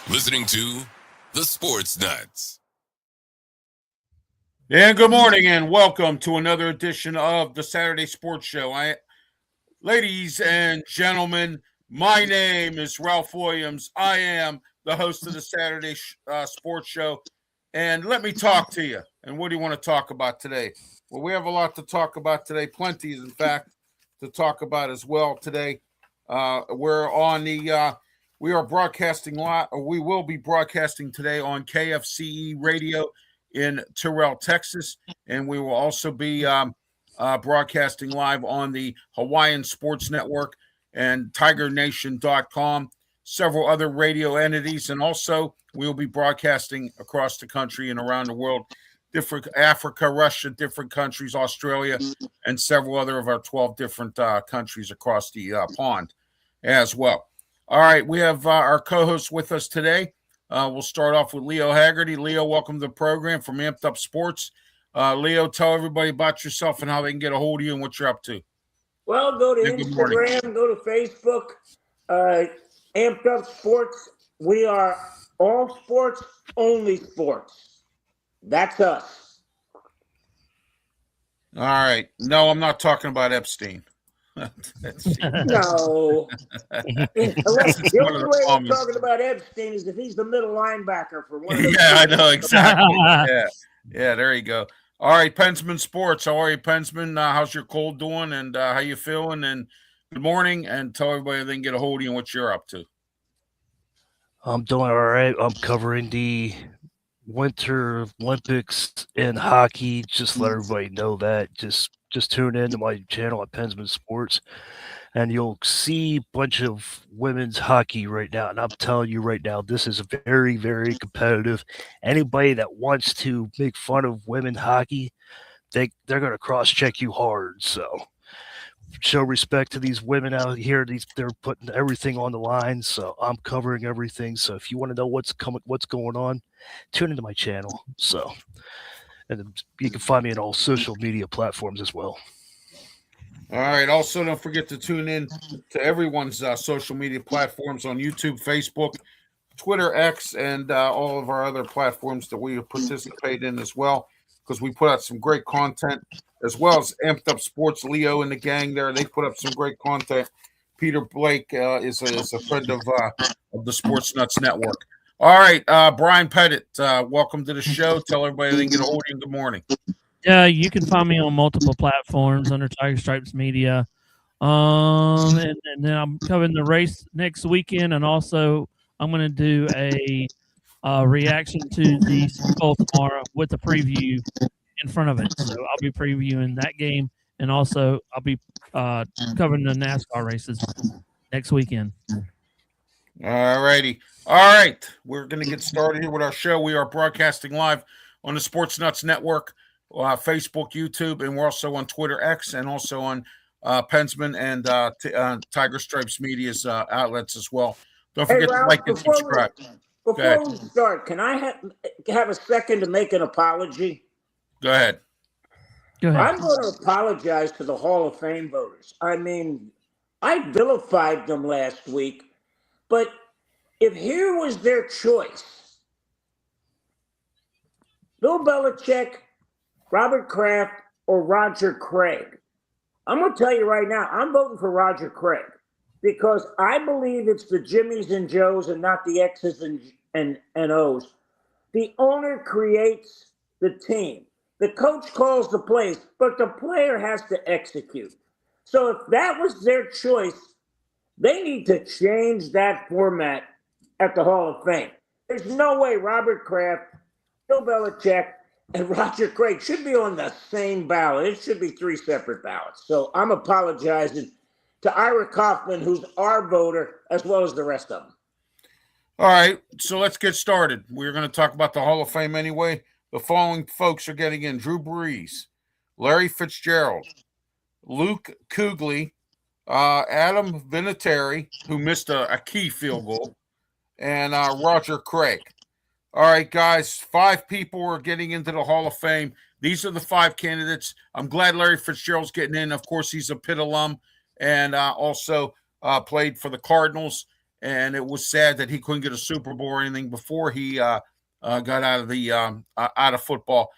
Listening to The Sports Nuts. And good morning and welcome to another edition of the Saturday Sports Show. Ladies and gentlemen, my name is Ralph Williams. I am the host of the Saturday Sports Show. And let me talk to you. And what do you want to talk about today? Well, we have a lot to talk about today. Plenty, in fact, to talk about as well today. We are broadcasting live, or we will be broadcasting today on KFCE Radio in Terrell, Texas, and we will also be broadcasting live on the Hawaiian Sports Network and TigerNation.com, several other radio entities, and also we will be broadcasting across the country and around the world, different Africa, Russia, different countries, Australia, and several other of our 12 different countries across the pond as well. All right, we have our co-host with us today. We'll start off with Leo Haggerty. Leo, welcome to the program from Amped Up Sports. Leo, tell everybody about yourself and how they can get a hold of you and what you're up to. Well, go to Instagram, go to Facebook, Amped Up Sports. We are all sports, only sports. That's us. All right. No, I'm not talking about Epstein. No. The only way we're talking about Epstein is if he's the middle linebacker for one of those. Yeah, I know, exactly. Yeah, there you go. All right, Pensman Sports. How are you, Pensman? How's your cold doing and how you feeling? And good morning, and tell everybody they can get a hold of you and what you're up to. I'm doing all right. I'm covering the Winter Olympics in hockey. Just let everybody know that. Just tune in to my channel at Pensman Sports, and you'll see a bunch of women's hockey right now. And I'm telling you right now, this is very, very competitive. Anybody that wants to make fun of women hockey, they're going to cross-check you hard. So show respect to these women out here. They're putting everything on the line. So I'm covering everything. So if you want to know what's going on, tune into my channel. So. And you can find me on all social media platforms as well. All right. Also, don't forget to tune in to everyone's social media platforms on YouTube, Facebook, Twitter, X, and all of our other platforms that we participate in as well, because we put out some great content, as well as Amped Up Sports. Leo and the gang there, they put up some great content. Peter Blake is a friend of the Sports Nuts Network. All right, Brian Pettit, welcome to the show. Tell everybody they can get a hold of you. Good morning. Yeah, you can find me on multiple platforms under Tiger Stripes Media. And then I'm covering the race next weekend, and also I'm going to do a reaction to the Super Bowl tomorrow with a preview in front of it. So I'll be previewing that game, and also I'll be covering the NASCAR races next weekend. All righty. All right. We're going to get started here with our show. We are broadcasting live on the Sports Nuts Network, Facebook, YouTube, and we're also on Twitter X and also on Pensman and Tiger Stripes Media's outlets as well. Don't forget to Ralph, like and subscribe. Before we start, can I have a second to make an apology? Go ahead. Go ahead. I'm going to apologize to the Hall of Fame voters. I mean, I vilified them last week, but if here was their choice, Bill Belichick, Robert Kraft, or Roger Craig, I'm going to tell you right now, I'm voting for Roger Craig because I believe it's the Jimmies and Joes and not the X's and O's. The owner creates the team. The coach calls the plays, but the player has to execute. So if that was their choice, they need to change that format at the Hall of Fame. There's no way Robert Kraft, Bill Belichick, and Roger Craig should be on the same ballot. It should be 3 separate ballots. So I'm apologizing to Ira Kaufman, who's our voter, as well as the rest of them. All right. So let's get started. We're going to talk about the Hall of Fame anyway. The following folks are getting in: Drew Brees, Larry Fitzgerald, Luke Kuechly, Adam Vinatieri, who missed a key field goal, and Roger Craig. All right, guys, 5 people are getting into the Hall of Fame. These are the 5 candidates. I'm glad Larry Fitzgerald's getting in. Of course, he's a Pitt alum and also played for the Cardinals. And it was sad that he couldn't get a Super Bowl or anything before he got out of the out of football.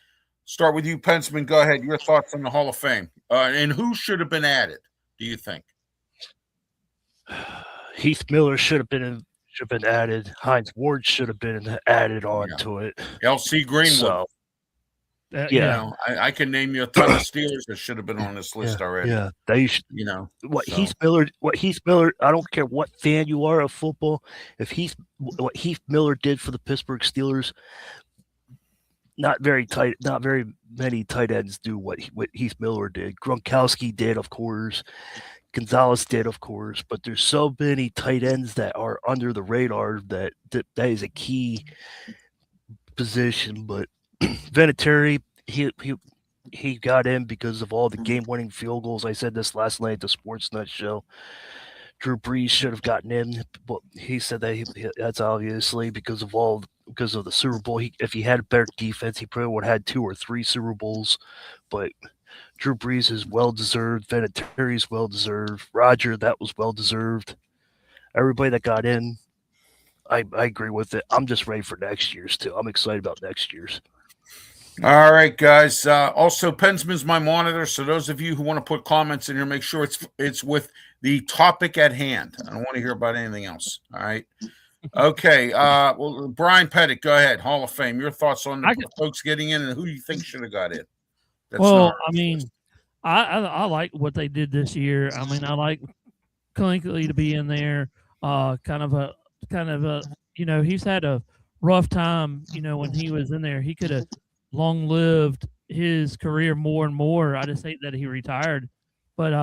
Start with you, Pensman. Go ahead. Your thoughts on the Hall of Fame and who should have been added? Do you think? Heath Miller should have been added. Hines Ward should have been added on to it. L.C. Greenwood. So, yeah, you know, I can name you a ton of Steelers that should have been on this list already. Yeah, they should. You know Heath Miller. I don't care what fan you are of football. What Heath Miller did for the Pittsburgh Steelers, not very many tight ends do what Heath Miller did. Gronkowski did, of course. Gonzalez did, of course, but there's so many tight ends that are under the radar that is a key position. But Vinatieri, he got in because of all the game-winning field goals. I said this last night at the Sports Nut Show. Drew Brees should have gotten in, but he said that that's obviously because of the Super Bowl. If he had a better defense, he probably would have had 2 or 3 Super Bowls. But Drew Brees is well-deserved. Vinatieri is well-deserved. Roger, that was well-deserved. Everybody that got in, I agree with it. I'm just ready for next year's, too. I'm excited about next year's. All right, guys. Also, Pensman's my monitor, so those of you who want to put comments in here, make sure it's with the topic at hand. I don't want to hear about anything else. All right. Okay. Well, Brian Pettit, go ahead. Hall of Fame. Your thoughts on the folks getting in and who you think should have got in? I like what they did this year. I mean, I like Kuechly to be in there. Kind of a, he's had a rough time. When he was in there, he could have long-lived his career more and more. I just hate that he retired. But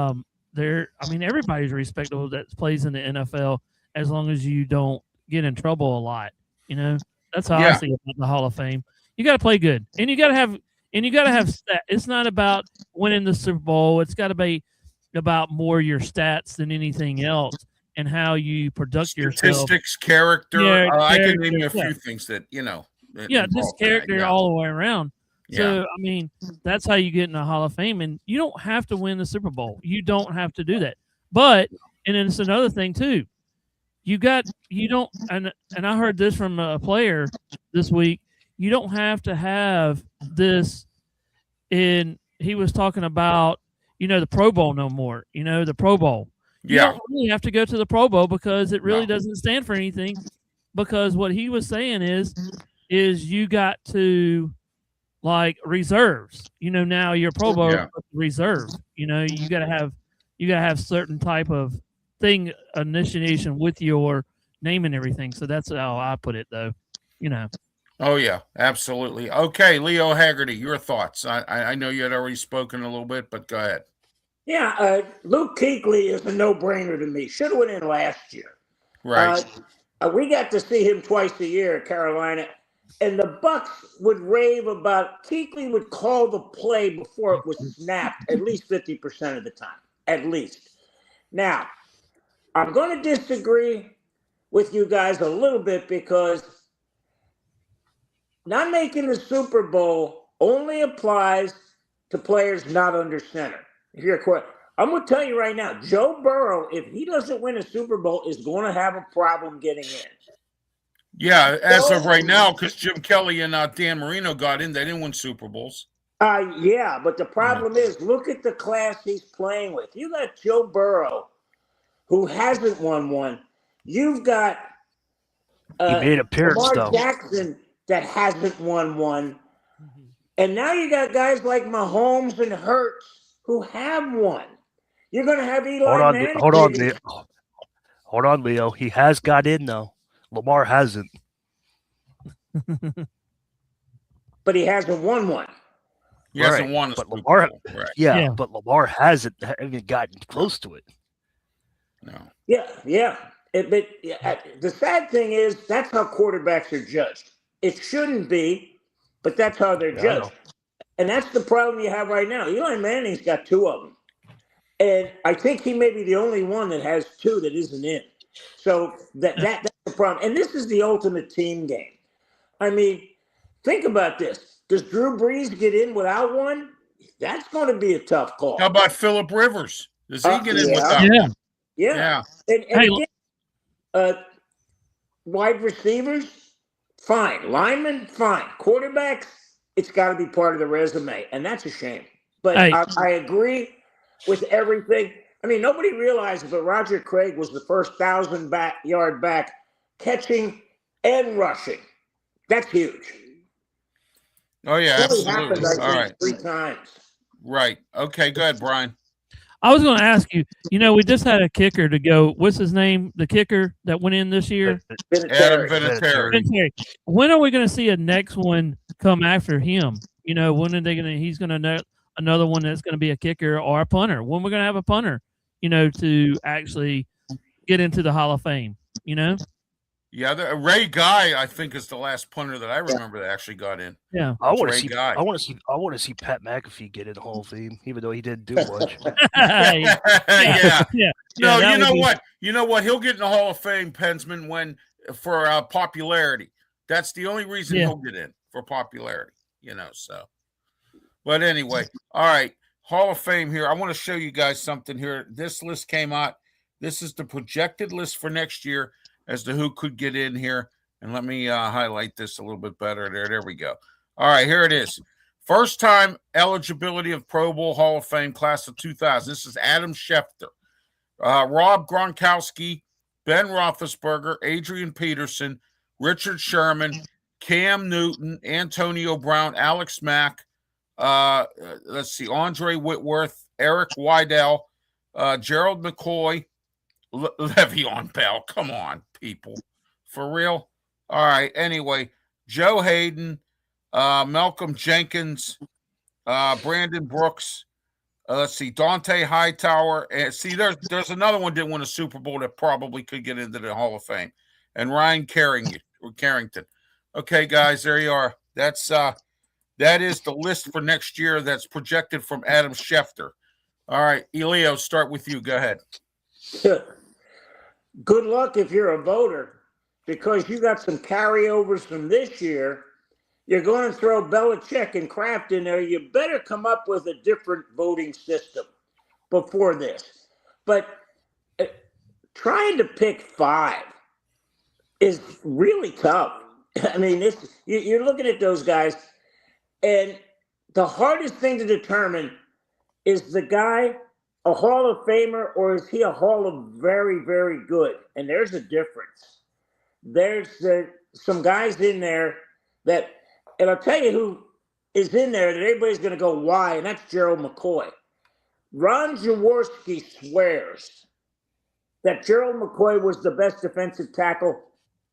everybody's respectable that plays in the NFL as long as you don't get in trouble a lot. That's how I see about the Hall of Fame. You got to play good, and you got to have stats. It's not about winning the Super Bowl. It's got to be about more your stats than anything else, and how you product yourself. Statistics, character. I can name you a few things that just character all the way around. So that's how you get in the Hall of Fame, and you don't have to win the Super Bowl. You don't have to do that. But and then it's another thing too. And I heard this from a player this week. You don't have to have this he was talking about, the Pro Bowl no more, the Pro Bowl. You don't really have to go to the Pro Bowl because it really doesn't stand for anything, because what he was saying is you got to like reserves, now your Pro Bowl reserve, you got to have certain type of thing initiation with your name and everything. So that's how I put it though, Oh, yeah, absolutely. Okay, Leo Haggerty, your thoughts. I know you had already spoken a little bit, but go ahead. Yeah, Luke Kuechly is a no-brainer to me. Should have went in last year. Right. We got to see him twice a year at Carolina, and the Bucks would rave about Kuechly would call the play before it was snapped at least 50% of the time, at least. Now, I'm going to disagree with you guys a little bit because not making the Super Bowl only applies to players not under center. If you're correct, I'm going to tell you right now, Joe Burrow, if he doesn't win a Super Bowl, is going to have a problem getting in. Yeah, as of right now, because Jim Kelly and Dan Marino got in, they didn't win Super Bowls. Yeah, but the problem is, look at the class he's playing with. You got Joe Burrow, who hasn't won one. You've got He made an appearance, Lamar though. Jackson that hasn't won one. And now you got guys like Mahomes and Hurts who have won. You're going to have Eli Manning. Hold on, Leo. He has got in, though. Lamar hasn't. But he hasn't won one. He hasn't won a but Super Lamar, Bowl. Right. yeah, but Lamar hasn't even gotten close to it. No. Yeah. The sad thing is that's how quarterbacks are judged. It shouldn't be, but that's how they're judged. And that's the problem you have right now. Eli Manning's got two of them. And I think he may be the only one that has two that isn't in. So that's the problem. And this is the ultimate team game. I mean, think about this. Does Drew Brees get in without one? That's going to be a tough call. How about Phillip Rivers? Does he get in without? Yeah. And again, wide receivers, fine. Linemen, fine. Quarterbacks, it's got to be part of the resume, and that's a shame. But I agree with everything. I mean, nobody realizes, but Roger Craig was the first 1,000-yard back catching and rushing. That's huge. Oh, yeah, absolutely. Happened, I think, all right. 3 times. Right. Okay, go ahead, Brian. I was going to ask you, we just had a kicker to go. What's his name? The kicker that went in this year? Adam Vinatieri. When are we going to see a next one come after him? When are they going to, he's going to know another one that's going to be a kicker or a punter? When we're going to have a punter, to actually get into the Hall of Fame, Yeah, Ray Guy, I think, is the last punter that I remember that actually got in. Yeah, I want to see Pat McAfee get in the Hall of Fame, even though he didn't do much. Yeah. No, you know what? You know what? He'll get in the Hall of Fame, Pensman, for popularity. That's the only reason he'll get in, for popularity. So. But anyway, all right, Hall of Fame here. I want to show you guys something here. This list came out. This is the projected list for next year as to who could get in here. And let me highlight this a little bit better. There we go. All right, here it is. First time eligibility of Pro Bowl Hall of Fame class of 2000. This is Adam Schefter, Rob Gronkowski, Ben Roethlisberger, Adrian Peterson, Richard Sherman, Cam Newton, Antonio Brown, Alex Mack, let's see, Andre Whitworth, Eric Weidel, Gerald McCoy, Le'Veon Bell. Come on, people. For real? All right. Anyway, Joe Hayden, Malcolm Jenkins, Brandon Brooks. Let's see, Dante Hightower. And see, there's another one that didn't win a Super Bowl that probably could get into the Hall of Fame. And Ryan Carrington. Okay, guys, there you are. That is the list for next year that's projected from Adam Schefter. All right, Elio, start with you. Go ahead. Good luck if you're a voter, because you got some carryovers from this year. You're going to throw Belichick and Kraft in there. You better come up with a different voting system before this. But trying to pick 5 is really tough. I mean, you're looking at those guys, and the hardest thing to determine is the guy a Hall of Famer or is he a Hall of very, very good? And there's a difference. There's some guys in there that, and I'll tell you who is in there that everybody's going to go, why? And that's Gerald McCoy. Ron Jaworski swears that Gerald McCoy was the best defensive tackle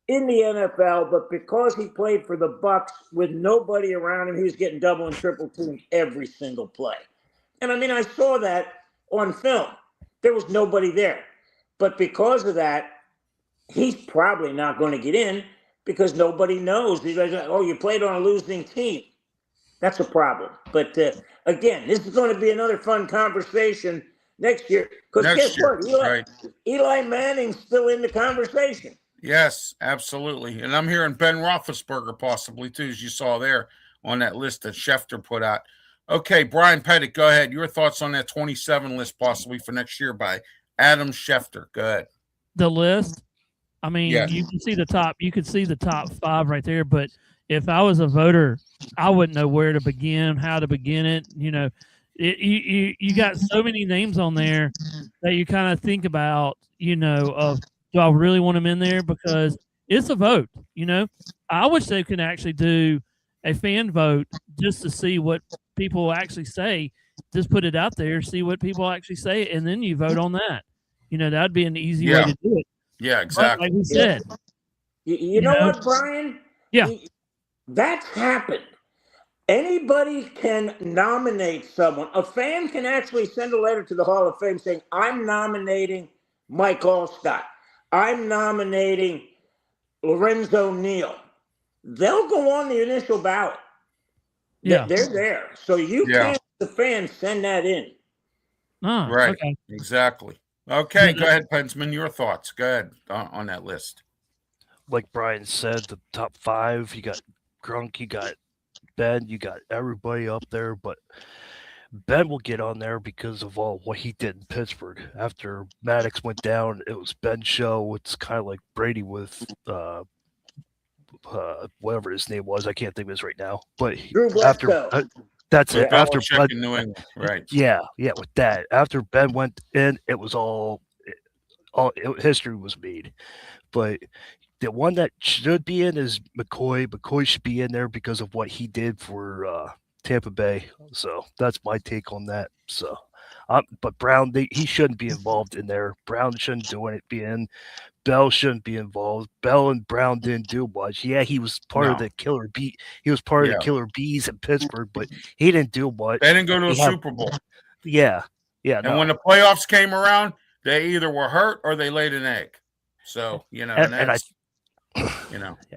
in the NFL, but because he played for the Bucks with nobody around him, he was getting double and triple teamed every single play. And I mean, I saw that on film. There was nobody there. But because of that, he's probably not going to get in because nobody knows. He's like, oh, you played on a losing team. That's a problem. But again, this is going to be another fun conversation next year. Because guess what? Eli Manning's still in the conversation. Yes, absolutely. And I'm hearing Ben Roethlisberger possibly too, as you saw there on that list that Schefter put out. Okay, Brian Pettit, go ahead. Your thoughts on that 27 list possibly for next year by Adam Schefter. Go ahead. The list. I mean, Yes. you can see the top. You could see the top 5 right there. But if I was a voter, I wouldn't know where to begin, how to begin it. You know, you got so many names on there that you kind of think about. You know, of do I really want them in there? Because it's a vote. You know, I wish they could actually do a fan vote just to see what people actually say. Just put it out there, see what people actually say, and then you vote on that. You know, that'd be an easy way to do it. Yeah, exactly. But like we said. You know what, Brian? Yeah. That's happened. Anybody can nominate someone. A fan can actually send a letter to the Hall of Fame saying, I'm nominating Mike Allstott. I'm nominating Lorenzo Neal. They'll go on the initial ballot. Yeah. They're there. So you can't, the fans, send that in. Oh, right. Okay. Exactly. Okay, go ahead, Pensman. Your thoughts. Go ahead on that list. Like Brian said, the top 5, you got Grunk, you got Ben, you got everybody up there, but Ben will get on there because of all what he did in Pittsburgh. After Maddox went down, it was Ben's show. It's kind of like Brady with whatever his name was. I can't think of his right now. But Drew Bledsoe. That's it. After Belichick in New England, right? Yeah, with that. After Ben went in, it was all history was made. But the one that should be in is McCoy. McCoy should be in there because of what he did for Tampa Bay. So that's my take on that. So, but Brown, he shouldn't be involved in there. Brown shouldn't do it. Be in. Bell shouldn't be involved. Bell and Brown didn't do much. Yeah, he was part of the killer bee. He was part of the killer bees in Pittsburgh, but he didn't do much. They didn't go to a Super Bowl. Yeah. And when the playoffs came around, they either were hurt or they laid an egg. So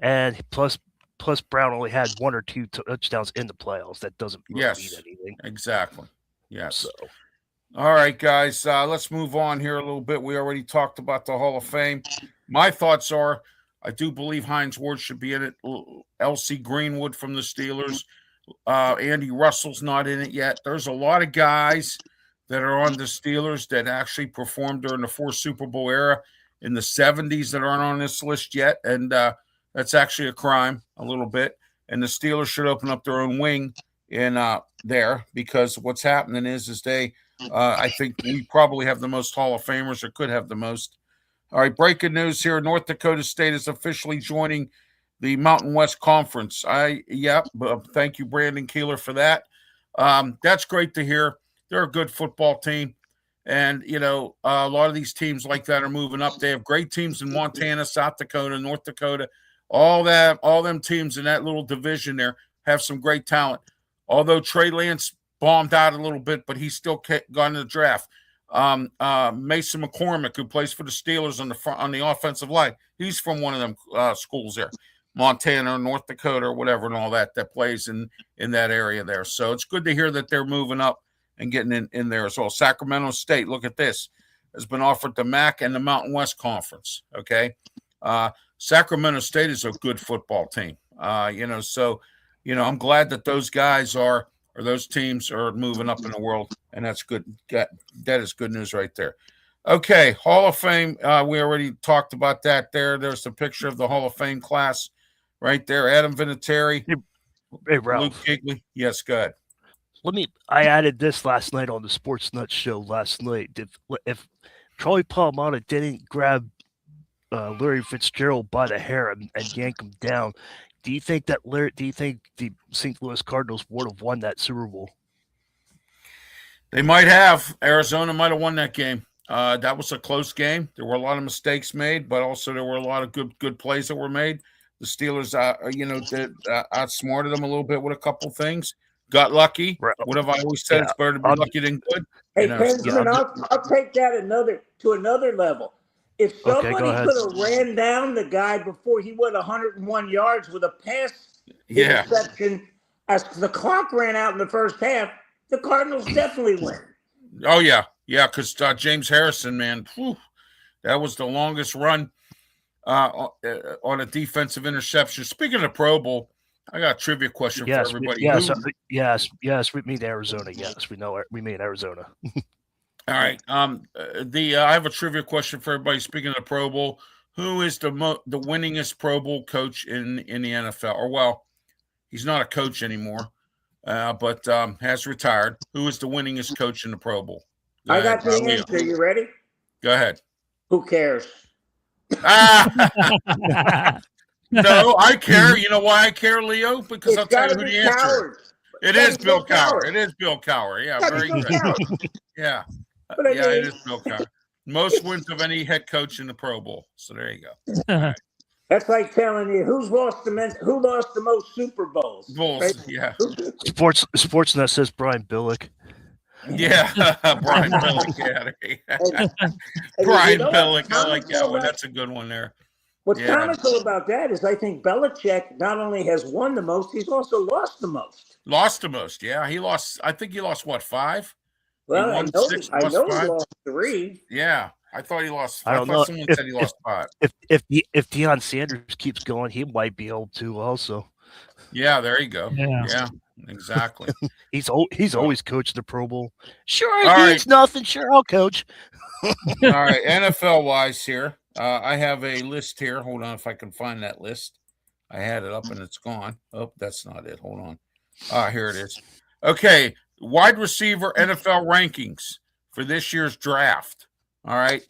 and plus Brown only had 1 or 2 touchdowns in the playoffs. That doesn't really mean anything. Exactly. Yes. So. All right, guys, let's move on here a little bit. We already talked about the Hall of Fame. My thoughts are I do believe Hines Ward should be in it. L.C. Greenwood from the Steelers. Andy Russell's not in it yet. There's a lot of guys that are on the Steelers that actually performed during the 4 Super Bowl era in the 70s that aren't on this list yet. And that's actually a crime a little bit. And the Steelers should open up their own wing in there because what's happening is they I think we probably have the most Hall of Famers or could have the most. All right, breaking news here. North Dakota State is officially joining the Mountain West Conference. Thank you, Brandon Keeler, for that. That's great to hear. They're a good football team. And, a lot of these teams like that are moving up. They have great teams in Montana, South Dakota, North Dakota. All them teams in that little division there have some great talent. Although Trey Lance bombed out a little bit, but he still got in the draft. Mason McCormick, who plays for the Steelers on the offensive line, he's from one of them schools there, Montana or North Dakota or whatever, and all that plays in that area there. So it's good to hear that they're moving up and getting in there as well. Sacramento State, look at this, has been offered the MAC and the Mountain West Conference. Okay, Sacramento State is a good football team. I'm glad that those guys or those teams are moving up in the world, and that's good. That is good news right there. Okay, Hall of Fame. We already talked about that there. There's the picture of the Hall of Fame class right there. Adam Vinatieri. Hey, Ralph. Luke Kuechly. Yes, go ahead. I added this last night on the Sports Nuts show last night. If Charlie Palomino didn't grab Larry Fitzgerald by the hair and yank him down, do you think the St. Louis Cardinals would have won that Super Bowl? They might have. Arizona might have won that game. That was a close game. There were a lot of mistakes made, but also there were a lot of good plays that were made. The Steelers, outsmarted them a little bit with a couple things. got lucky. Right. What have I always said? Yeah, It's better to be I'm- lucky than good. Hey, You know, Pensman, yeah, I'll take that to another level. If Okay, go somebody ahead. could have ran down the guy before he went 101 yards with a pass Yeah. interception as the clock ran out in the first half, the Cardinals definitely win. Oh yeah, because James Harrison, man, whew, that was the longest run on a defensive interception. Speaking of Pro Bowl, I got a trivia question for everybody. Yes. We mean Arizona. Yes, we mean Arizona. All right. I have a trivia question for everybody. Speaking of Pro Bowl, who is the winningest Pro Bowl coach in the NFL? Or well, he's not a coach anymore, but has retired. Who is the winningest coach in the Pro Bowl? Go I ahead, got the Leo. answer. You ready? Go ahead. Who cares? No, I care. You know why I care, Leo? Because I'll tell you who the answer is. Cowards. It is Bill Cowher. It is Bill Cowher. Yeah, Gotta very be good. cowards. Yeah. But I Yeah, it mean- is Bill Cowher. Most wins of any head coach in the Pro Bowl. So there you go. That's like telling you who lost the most Super Bowls. Bulls. right? Yeah. Sportsnet says Brian Billick. Yeah. Brian Billick. Yeah. There you go. And Brian you know Billick. I what's like that comical one. about- That's a good one there. What's Yeah. comical about that is I think Belichick not only has won the most, he's also lost the most. Lost the most. Yeah. He lost, I think he lost what, 5? Well, I won know, 6, I lost know 5? he lost 3. Yeah. I thought he lost. I don't thought know. someone If- said he lost 5. If Deion Sanders keeps going, he might be able to also. Yeah. There you go. Yeah. Yeah. Exactly. He's always coached the Pro Bowl. Sure, All it right. means nothing. Sure, I'll coach. All right, NFL wise here, I have a list here. Hold on, if I can find that list. I had it up and it's gone. Oh, that's not it. Hold on. Here it is. Okay, wide receiver NFL rankings for this year's draft. All right.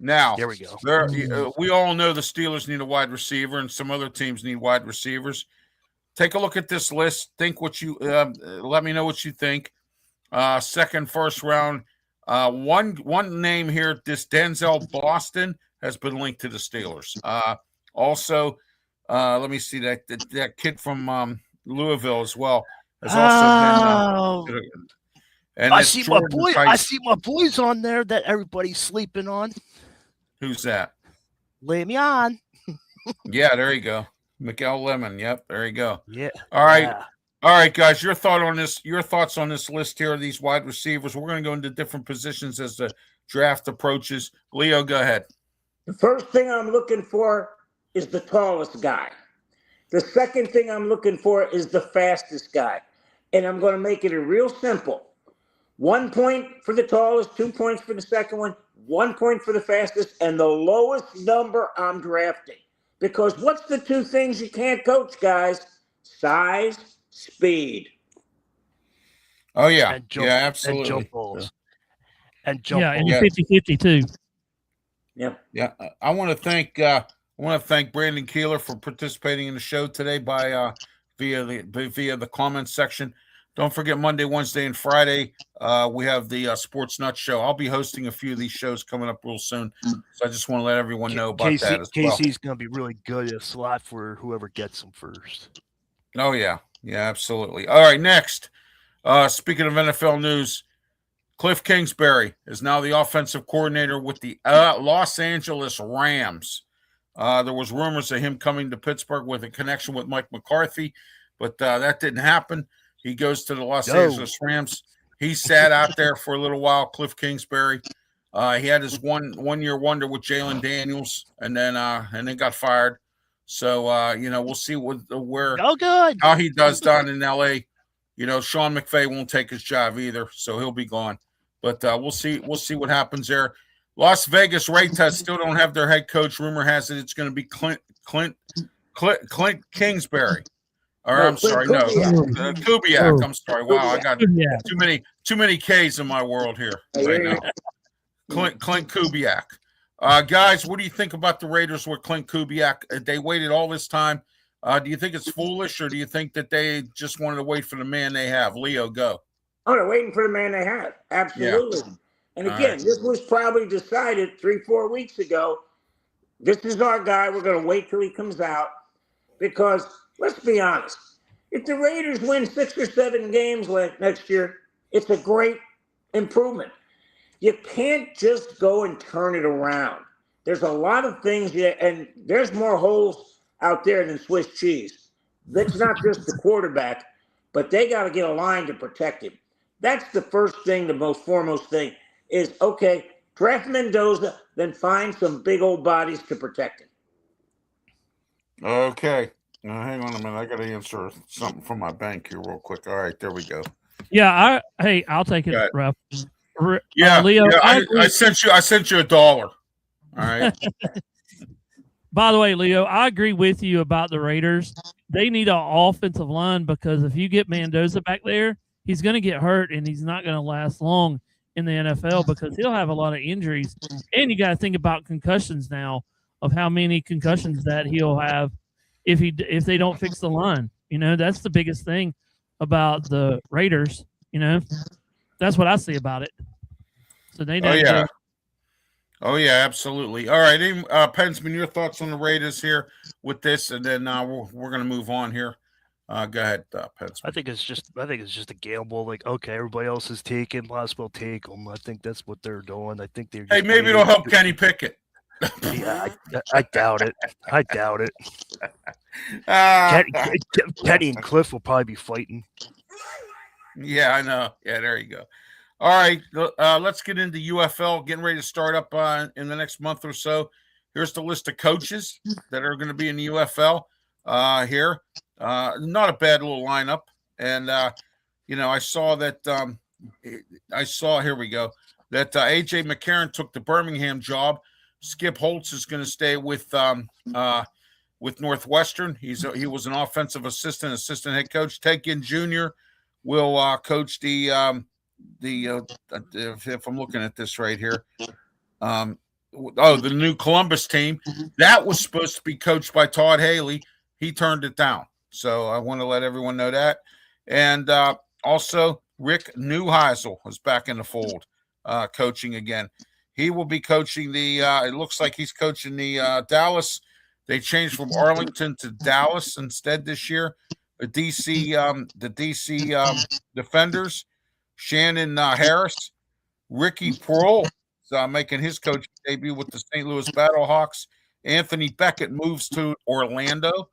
Now, There we go. we all know the Steelers need a wide receiver, and some other teams need wide receivers. Take a look at this list. Think what you. Let me know what you think. Second, first round. One name here, this Denzel Boston has been linked to the Steelers. Also, let me see that kid from Louisville as well has also been. And I it's see Jordan my boy. Tyson. I see my boys on there that everybody's sleeping on. Who's that? Lay me on. Yeah, there you go. Miguel Lemon. Yep, there you go. Yeah. All right. Yeah. All right, guys, your thoughts on this list here, these wide receivers. We're going to go into different positions as the draft approaches. Leo, go ahead. The first thing I'm looking for is the tallest guy. The second thing I'm looking for is the fastest guy. And I'm going to make it real simple. 1 point for the tallest, 2 points for the second one, 1 point for the fastest, and the lowest number I'm drafting. Because what's the 2 things you can't coach, guys? Size, speed. Oh, yeah. And jump, yeah, And absolutely. jump balls. And jump Yeah, and balls. Yeah. 50-50 too. Yeah. Yeah, I want to thank Brandon Keeler for participating in the show today via the comments section. Don't forget Monday, Wednesday, and Friday we have the Sports Nut Show. I'll be hosting a few of these shows coming up real soon, so I just want to let everyone know about that as well. Casey's going to be really good at a slot for whoever gets him first. Oh yeah, absolutely. All right, next. Speaking of NFL news, Cliff Kingsbury is now the offensive coordinator with the Los Angeles Rams. There was rumors of him coming to Pittsburgh with a connection with Mike McCarthy, but that didn't happen. He goes to the Los Angeles Rams. He sat out there for a little while, Cliff Kingsbury. He had his one-year wonder with Jalen Daniels, and then got fired. So we'll see how he does down in LA. Sean McVay won't take his job either, so he'll be gone. But we'll see what happens there. Las Vegas Raiders still don't have their head coach. Rumor has it it's going to be Clint Kingsbury. Or I'm sorry, no, Kubiak. I'm sorry. Wow, I got too many K's in my world here right now. Clint Kubiak. Guys, what do you think about the Raiders with Clint Kubiak? They waited all this time. Do you think it's foolish, or do you think that they just wanted to wait for the man they have? Leo, go. Oh, they're waiting for the man they have. Absolutely. Yeah. And again, this was probably decided 3-4 weeks ago. This is our guy. We're going to wait till he comes out because let's be honest. If the Raiders win 6 or 7 games next year, it's a great improvement. You can't just go and turn it around. There's a lot of things, and there's more holes out there than Swiss cheese. That's not just the quarterback, but they got to get a line to protect him. That's the first thing, the most foremost thing is, okay, draft Mendoza, then find some big old bodies to protect him. Okay. Now, hang on a minute. I got to answer something from my bank here real quick. All right, there we go. Yeah, I'll take it, Right. Ralph. Yeah, Leo, yeah, I I sent you $1. All right. By the way, Leo, I agree with you about the Raiders. They need an offensive line because if you get Mendoza back there, he's going to get hurt and he's not going to last long in the NFL because he'll have a lot of injuries. And you got to think about concussions now of how many concussions that he'll have if they don't fix the line. You know, that's the biggest thing about the Raiders. You know, that's what I see about it. So they Oh need yeah. to, Oh yeah, absolutely. All right, Pensman, your thoughts on the Raiders here with this, and then we're going to move on here. Go ahead, Pensman. I think it's just a gamble. Like, okay, everybody else is taking, might as well take them. I think that's what they're doing. I think they're. Hey, just maybe it'll waiting. help Kenny Pickett. Yeah, I doubt it. I doubt it. Ah, Kenny and Cliff will probably be fighting. yeah, I know. Yeah, there you go. All right, let's get into UFL. Getting ready to start up in the next month or so. Here's the list of coaches that are going to be in the UFL here. Not a bad little lineup. And, I saw that here we go, that A.J. McCarron took the Birmingham job. Skip Holtz is going to stay with Northwestern. He was an offensive assistant head coach. Ted Ginn Jr. will coach the if I'm looking at this right here, the new Columbus team that was supposed to be coached by Todd Haley. He turned it down. So I want to let everyone know that. And also Rick Neuheisel is back in the fold, coaching again. He will be coaching it looks like he's coaching the Dallas. They changed from Arlington to Dallas instead this year. The DC Defenders. Shannon Harris, Ricky Pearl making his coaching debut with the St. Louis Battlehawks. Anthony Beckett moves to Orlando.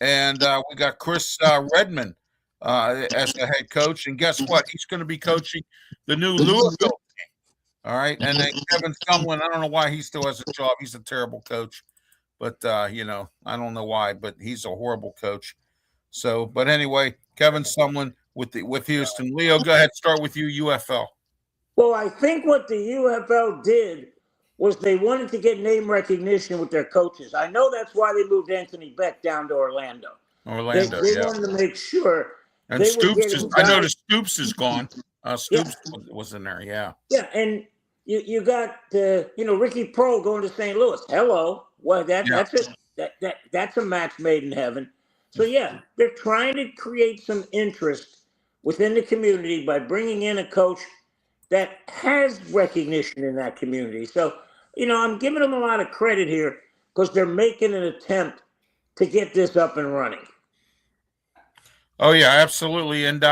And we got Chris Redmond as the head coach. And guess what? He's going to be coaching the new Louisville team. All right. And then Kevin Sumlin, I don't know why he still has a job. He's a terrible coach. But, I don't know why, but he's a horrible coach. So, but anyway, Kevin Sumlin with Houston. Leo, go ahead. Start with you, UFL. Well, I think what the UFL did was they wanted to get name recognition with their coaches. I know that's why they moved Anthony Beck down to Orlando. They wanted to make sure. And Stoops I noticed Stoops is gone. Stoops was in there, yeah. Yeah, and you got Ricky Pearl going to St. Louis. Hello, well that's it. That's a match made in heaven. So yeah, they're trying to create some interest within the community by bringing in a coach that has recognition in that community. So, I'm giving them a lot of credit here because they're making an attempt to get this up and running. Oh yeah, absolutely. And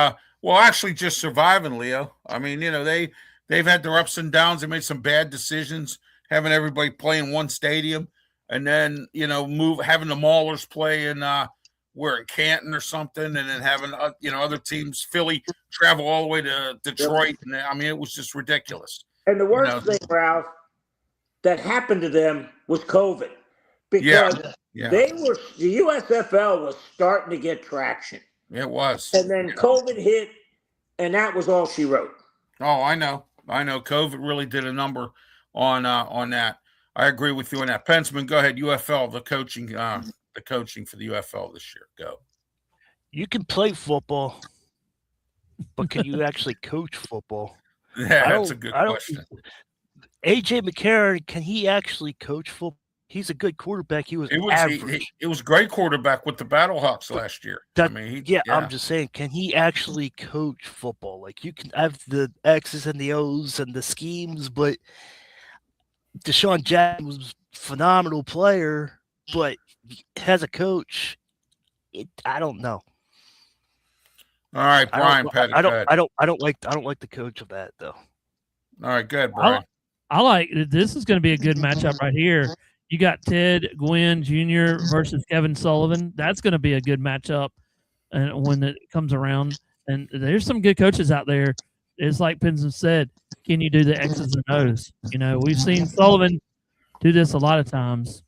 actually just surviving, Leo. I mean, they've had their ups and downs. They made some bad decisions, having everybody play in one stadium, and then having the Maulers play in we're in Canton or something, and then having other teams, Philly, travel all the way to Detroit, and I mean it was just ridiculous. And the worst thing, Ralph, that happened to them was COVID, because the USFL was starting to get traction. It was, and then COVID hit, and that was all she wrote. Oh, I know. COVID really did a number on that. I agree with you on that. Pensman, go ahead. UFL, the coaching for the UFL this year. Go. You can play football, but can you actually coach football? Yeah, that's a good question. A.J. McCarron, can he actually coach football? He's a good quarterback. He was average. He was a great quarterback with the Battlehawks last year. I'm just saying, can he actually coach football? Like, you can have the X's and the O's and the schemes, but Deshaun Jackson was a phenomenal player, but as a coach, I don't know. All right, Brian Pettit. I go ahead. don't like the coach of that though. All right, good, Brian. I like this is going to be a good matchup right here. You got Ted Gwynn Jr. versus Kevin Sullivan. That's going to be a good matchup, and when it comes around, and there's some good coaches out there. It's like Pinson said, can you do the X's and O's? You know, we've seen Sullivan do this a lot of times.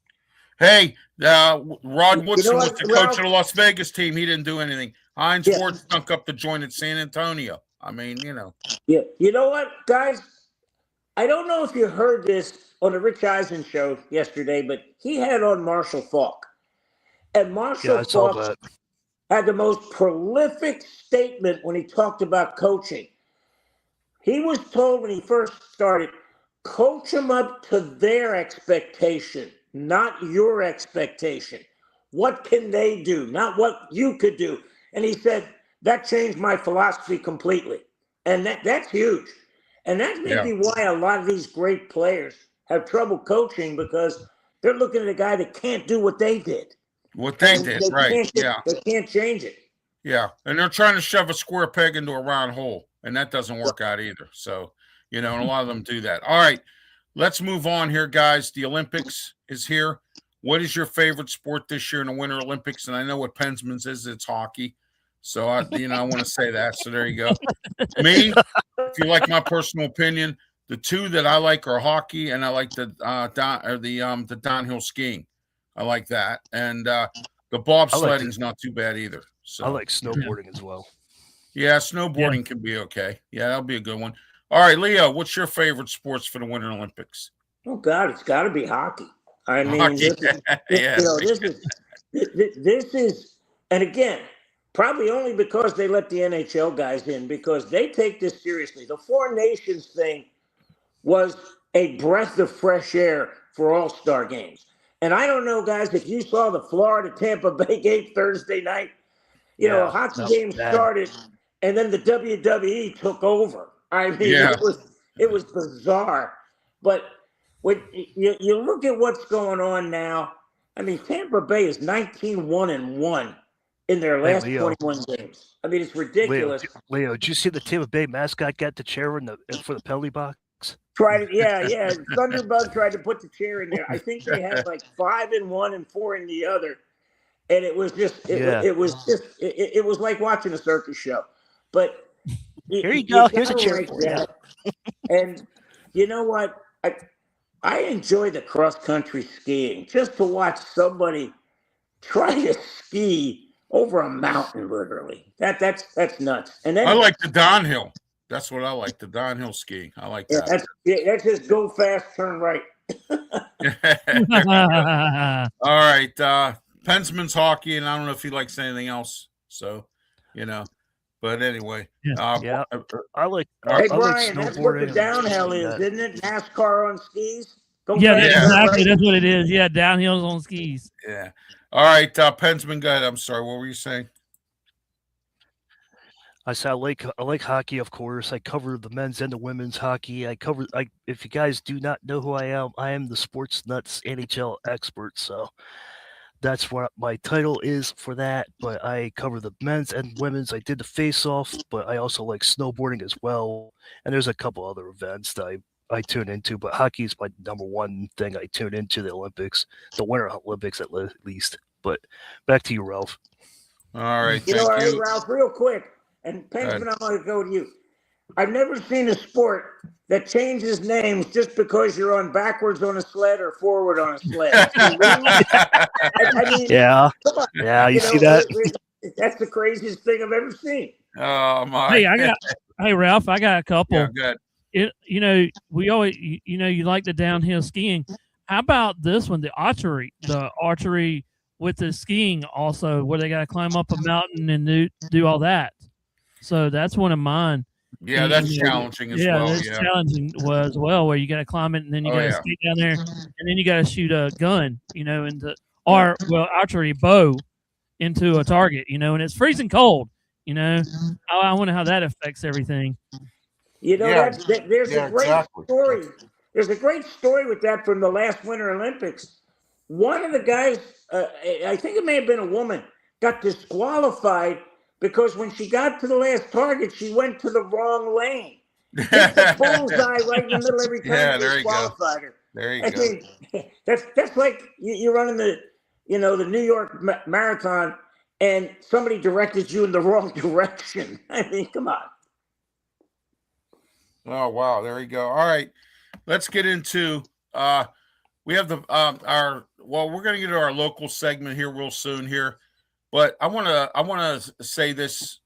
Hey, Rod Woodson was what, the coach Ralph? of the Las Vegas team. He didn't do anything. Heinz Yeah. Ward stunk up the joint at San Antonio. I mean, you know. Yeah. You know what, guys? I don't know if you heard this on the Rich Eisen show yesterday, but he had on Marshall Falk. And Yeah, Marshall I saw Falk that. had the most prolific statement when he talked about coaching. He was told when he first started, coach them up to their expectation, not your expectation. What can they do, not what you could do? And he said, that changed my philosophy completely. And that's huge. And that's maybe why a lot of these great players have trouble coaching, because they're looking at a guy that can't do what they did. What they did, right. Yeah. They can't change it. Yeah. And they're trying to shove a square peg into a round hole, and that doesn't work out either. So, you know, and a lot of them do that. All right. Let's move on here, guys. The Olympics is here. What is your favorite sport this year in the Winter Olympics? And I know what Pensman's is. It's hockey. So, I want to say that. So there you go. Me, if you like my personal opinion, the two that I like are hockey, and I like the downhill skiing. I like that. And the bobsledding is not too bad either. So I like snowboarding as well. Yeah, snowboarding can be okay. Yeah, that'll be a good one. All right, Leo, what's your favorite sports for the Winter Olympics? Oh God, it's got to be hockey. I mean, Hockey. this is, and again, probably only because they let the NHL guys in, because they take this seriously. The Four Nations thing was a breath of fresh air for All-Star games. And I don't know, guys, if you saw the Florida-Tampa Bay game Thursday night, you know, a hockey game started, and then the WWE took over. I mean, it was bizarre. But when you look at what's going on now, I mean, Tampa Bay is 19-1-1 in their last 21 games. I mean, it's ridiculous. Leo, did you see the Tampa Bay mascot got the chair for the penalty box? Thunderbug tried to put the chair in there. I think they had like 5 in one and 4 in the other, and it was just it was like watching a circus show. But here you go. Here's a chair for you. And you know what? I enjoy the cross country skiing, just to watch somebody try to ski over a mountain, literally. That's nuts. And then I like the downhill. That's what I like, the downhill skiing. I like that. That's just go fast, turn right. All right. Pensman's hockey, and I don't know if he likes anything else. So, you know. But anyway. I like Hey, I Brian, like that's what the snowboarding downhill is, isn't it? NASCAR on skis? Exactly. That's what it is. Yeah, downhills on skis. Yeah. All right. Pensman, go ahead. I'm sorry. What were you saying? I said I like hockey, of course. I cover the men's and the women's hockey. If you guys do not know who I am the Sports Nuts NHL expert. So that's what my title is for that. But I cover the men's and women's. I did the face-off, but I also like snowboarding as well. And there's a couple other events that I tune into, but hockey is my number one thing I tune into the Olympics, the Winter Olympics at least. But back to you, Ralph. All right. Hey, Ralph, real quick. And Pensman, I'm going to go to you. I've never seen a sport that changes names just because you're on backwards on a sled or forward on a sled. I mean, yeah, come on. Yeah, you see that? That's the craziest thing I've ever seen. Oh my! Hey, Ralph, I got a couple. Yeah, good. We always, you like the downhill skiing. How about this one, the archery with the skiing also, where they got to climb up a mountain and do all that. So that's one of mine. Yeah, that's challenging as well. That's challenging as well, where you got to climb it and then you got to skate down there and then you got to shoot a gun, archery bow into a target, and it's freezing cold. I wonder how that affects everything. There's a great story. There's a great story with that from the last Winter Olympics. One of the guys, I think it may have been a woman, got disqualified because when she got to the last target, she went to the wrong lane. Hit the bullseye right in the middle every time. Yeah, they there you go. disqualified her. There you I go. mean, that's like you're running the New York Marathon, and somebody directed you in the wrong direction. I mean, come on. Oh wow, there you go. All right, let's get into we have the we're going to get to our local segment here real soon here, but I want to say this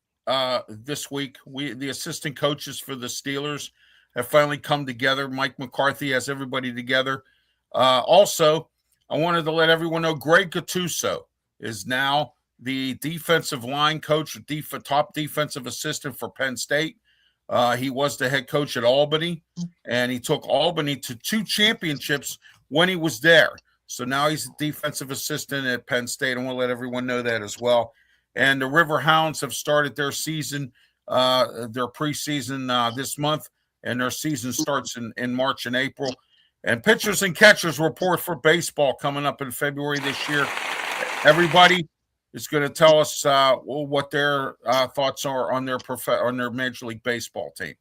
this week the assistant coaches for the Steelers have finally come together. Mike McCarthy has everybody together. Also, I wanted to let everyone know Greg Gattuso is now the defensive line coach, top defensive assistant for Penn State. He was the head coach at Albany, and he took Albany to 2 championships when he was there. So now he's a defensive assistant at Penn State. I want to let everyone know that as well. And the River Hounds have started their season, their preseason this month, and their season starts in March and April. And pitchers and catchers report for baseball coming up in February this year. Everybody is going to tell us what their thoughts are on their Major League Baseball team.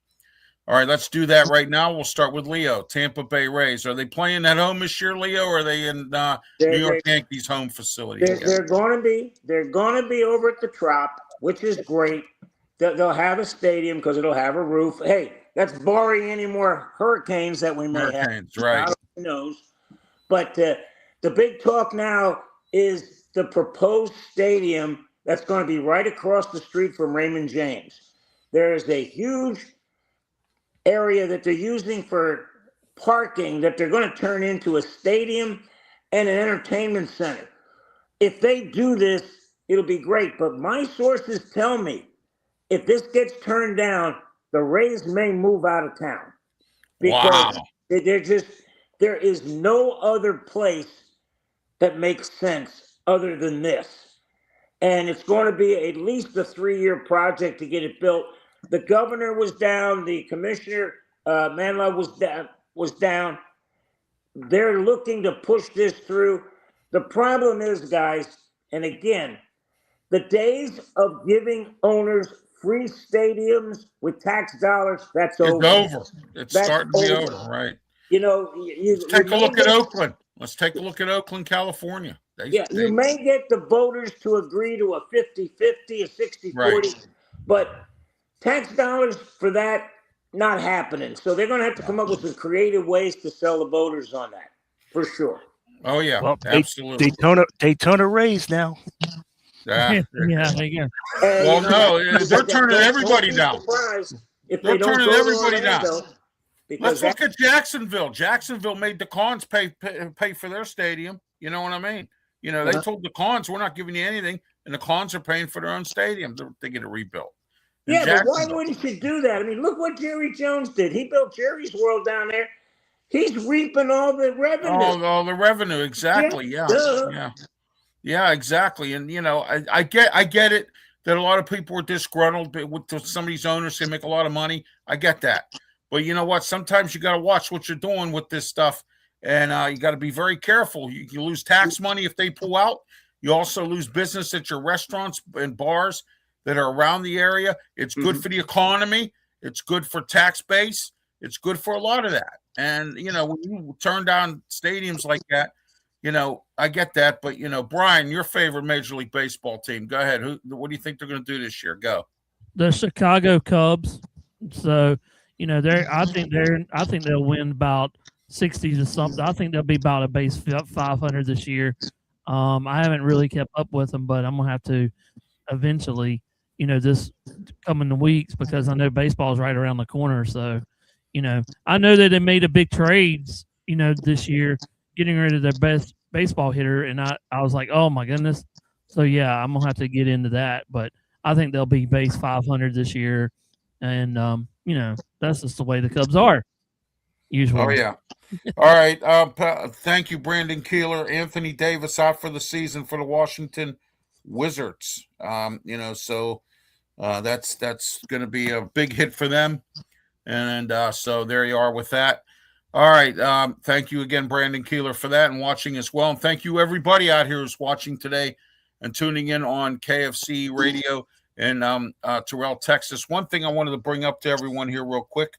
All right, let's do that right now. We'll start with Leo, Tampa Bay Rays. Are they playing at home this year, Leo, or are they in New York Yankees home facility? They're going to be over at the Trop, which is great. They'll have a stadium because it'll have a roof. Hey, that's barring any more hurricanes that we may have. Right? Who knows? But the big talk now is the proposed stadium that's going to be right across the street from Raymond James. There is a huge area that they're using for parking that they're going to turn into a stadium and an entertainment center. If they do this, it'll be great. But my sources tell me if this gets turned down, the Rays may move out of town because there is no other place that makes sense other than this. And it's going to be at least a 3-year project to get it built. The governor was down. The commissioner, Manla, was down. They're looking to push this through. The problem is, guys, and again, the days of giving owners free stadiums with tax dollars, that's over. It's over. It's starting to be over, right? Let's take a look at Oakland. Let's take a look at Oakland, California. You may get the voters to agree to a 50-50, a 60-40, right. But tax dollars for that, not happening. So they're going to have to come up with some creative ways to sell the voters on that, for sure. Oh, yeah, well, absolutely. Daytona Rays now. Yeah, there you go. Well, no, they're turning everybody down. They're turning everybody down. Let's look at Jacksonville. Jacksonville made the Cons pay for their stadium. You know what I mean? They told the Cons, we're not giving you anything, and the Cons are paying for their own stadium. They get a rebuild. Yeah, but why wouldn't you do that? I mean, look what Jerry Jones did. He built Jerry's World down there. He's reaping all the revenue. All the revenue, exactly. Yeah, exactly. And I get it that a lot of people were disgruntled with some of these owners. They make a lot of money. I get that, but you know what? Sometimes you got to watch what you're doing with this stuff, and you got to be very careful. You lose tax money if they pull out. You also lose business at your restaurants and bars that are around the area. It's good for the economy. It's good for tax base. It's good for a lot of that. And, when you turn down stadiums like that, I get that. But, Brian, your favorite Major League Baseball team, go ahead. What do you think they're going to do this year? Go. The Chicago Cubs. So, I think they'll win about 60 to something. I think they'll be about a base 500 this year. I haven't really kept up with them, but I'm going to have to eventually, this coming weeks, because I know baseball is right around the corner. So, I know that they made a big trades, this year, getting rid of their best baseball hitter. And I was like, oh my goodness. So yeah, I'm going to have to get into that, but I think they'll be base 500 this year. And, that's just the way the Cubs are usually. Oh yeah. All right. Thank you, Brandon Keeler. Anthony Davis out for the season for the Washington Wizards. So that's going to be a big hit for them. And so there you are with that. All right. Thank you again, Brandon Keeler, for that and watching as well. And thank you, everybody out here who's watching today and tuning in on KFC Radio in Terrell, Texas. One thing I wanted to bring up to everyone here real quick,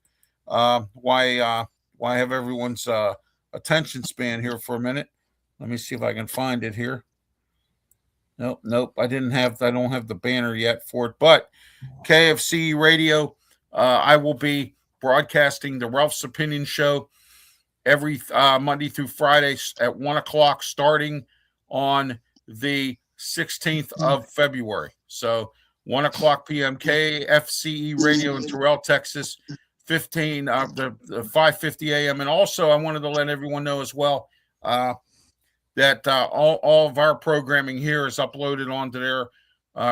why I have everyone's attention span here for a minute. Let me see if I can find it here. Nope. I don't have the banner yet for it, but KFC Radio, I will be broadcasting the Ralph's Opinion Show every Monday through Friday at 1:00, starting on the 16th of February. So 1:00 p.m. KFCE Radio in Terrell, Texas, 5:50 a.m. And also, I wanted to let everyone know as well that all of our programming here is uploaded onto their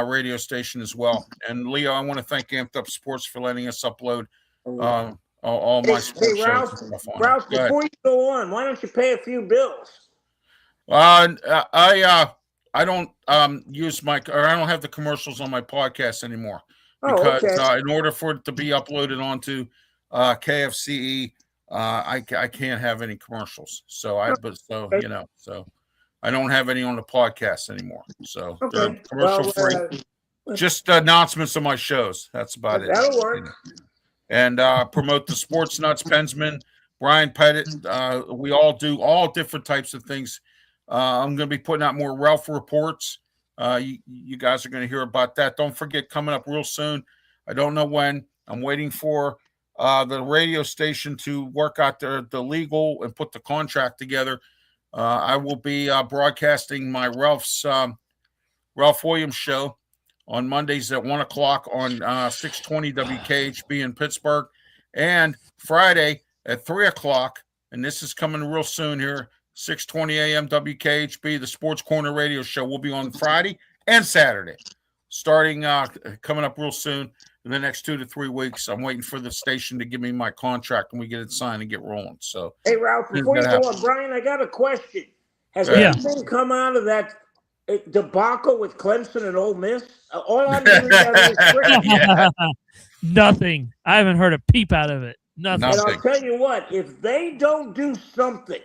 radio station as well. And Leo, I want to thank Amped Up Sports for letting us upload all my sports Ralph, shows and stuff on Ralph, it. before you go on, why don't you pay a few bills? I don't use I don't have the commercials on my podcast anymore because in order for it to be uploaded onto KFCE, I can't have any commercials. So I don't have any on the podcast anymore. So they're commercial free. Just announcements of my shows. That's about it. That'll work. And promote the Sports Nuts, Pensman, Brian Pettit. We all do all different types of things. I'm going to be putting out more Ralph reports. You guys are going to hear about that. Don't forget, coming up real soon. I don't know when. I'm waiting for the radio station to work out the legal and put the contract together. I will be broadcasting my Ralph Williams show on Mondays at 1:00 on 620 WKHB in Pittsburgh, and Friday at 3:00. And this is coming real soon here. 6:20 a.m. WKHB, the Sports Corner Radio Show will be on Friday and Saturday, starting coming up real soon in the next 2 to 3 weeks. I'm waiting for the station to give me my contract and we get it signed and get rolling. So, hey, Ralph, before you go on, Brian, I got a question. Has anything come out of that debacle with Clemson and Ole Miss? All I'm doing is Nothing. I haven't heard a peep out of it. Nothing. And I'll tell you what, if they don't do something,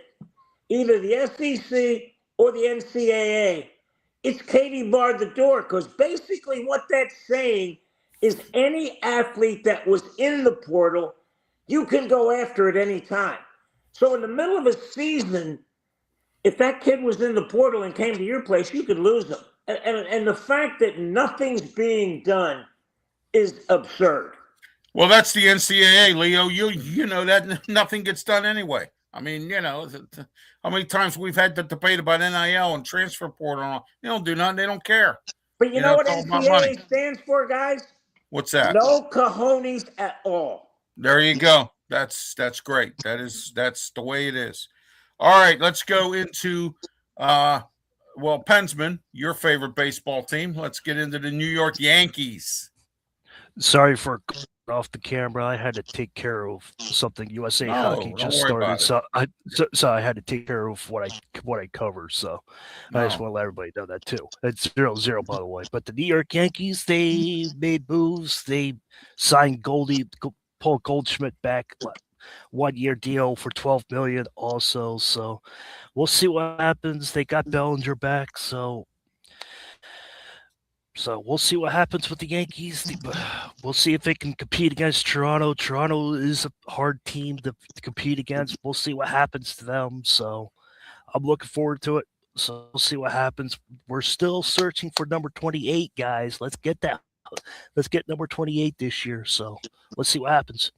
either the SEC or the NCAA, it's Katie barred the door, because basically what that's saying is any athlete that was in the portal, you can go after at any time. So in the middle of a season, if that kid was in the portal and came to your place, you could lose him. And the fact that nothing's being done is absurd. Well, that's the NCAA, Leo. You know that nothing gets done anyway. I mean, how many times we've had the debate about NIL and transfer portal? They don't do nothing. They don't care. But you know what NCAA stands for, guys? What's that? No cojones at all. There you go. That's great. That's the way it is. All right, let's go into Pensman, your favorite baseball team. Let's get into the New York Yankees. Sorry for off the camera. I had to take care of something. USA Hockey just started, so I had to take care of what I cover. So I just want to let everybody know that too. It's 0-0, by the way. But the New York Yankees, they made moves. They signed Paul Goldschmidt back, 1-year deal for $12 million also. So we'll see what happens. They got Bellinger back, so we'll see what happens with the Yankees. We'll see if they can compete against Toronto. Toronto is a hard team to compete against. We'll see what happens to them. So I'm looking forward to it. So we'll see what happens. We're still searching for number 28, guys. Let's get that. Let's get number 28 this year. So let's see what happens.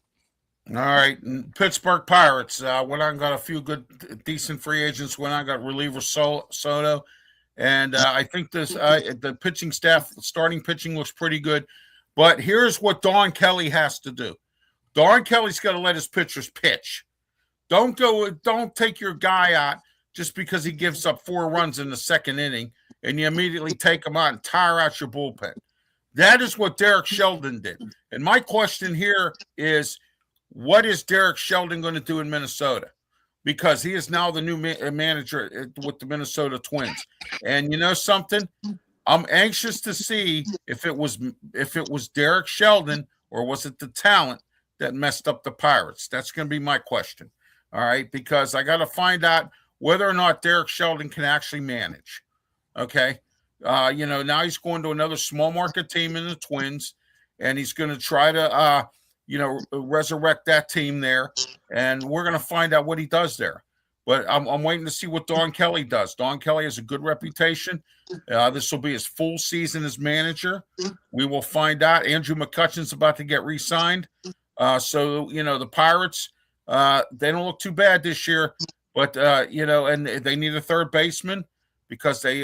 All right. Pittsburgh Pirates. Went on, got a few good, decent free agents. Went on, got reliever Soto. And I think the pitching staff, starting pitching looks pretty good. But here's what Don Kelly has to do. Don Kelly's got to let his pitchers pitch. Don't take your guy out just because he gives up 4 runs in the second inning and you immediately take him out and tire out your bullpen. That is what Derek Sheldon did. And my question here is, what is Derek Sheldon going to do in Minnesota? Because he is now the new manager with the Minnesota Twins. And you know something? I'm anxious to see if it was Derek Sheldon or was it the talent that messed up the Pirates. That's going to be my question. All right, because I got to find out whether or not Derek Sheldon can actually manage. Okay, Now he's going to another small market team in the Twins, and he's going to try to, resurrect that team there. And we're going to find out what he does there. But I'm waiting to see what Don Kelly does. Don Kelly has a good reputation. This will be his full season as manager. We will find out. Andrew McCutchen's about to get re-signed. So the Pirates, they don't look too bad this year. But, and they need a third baseman because they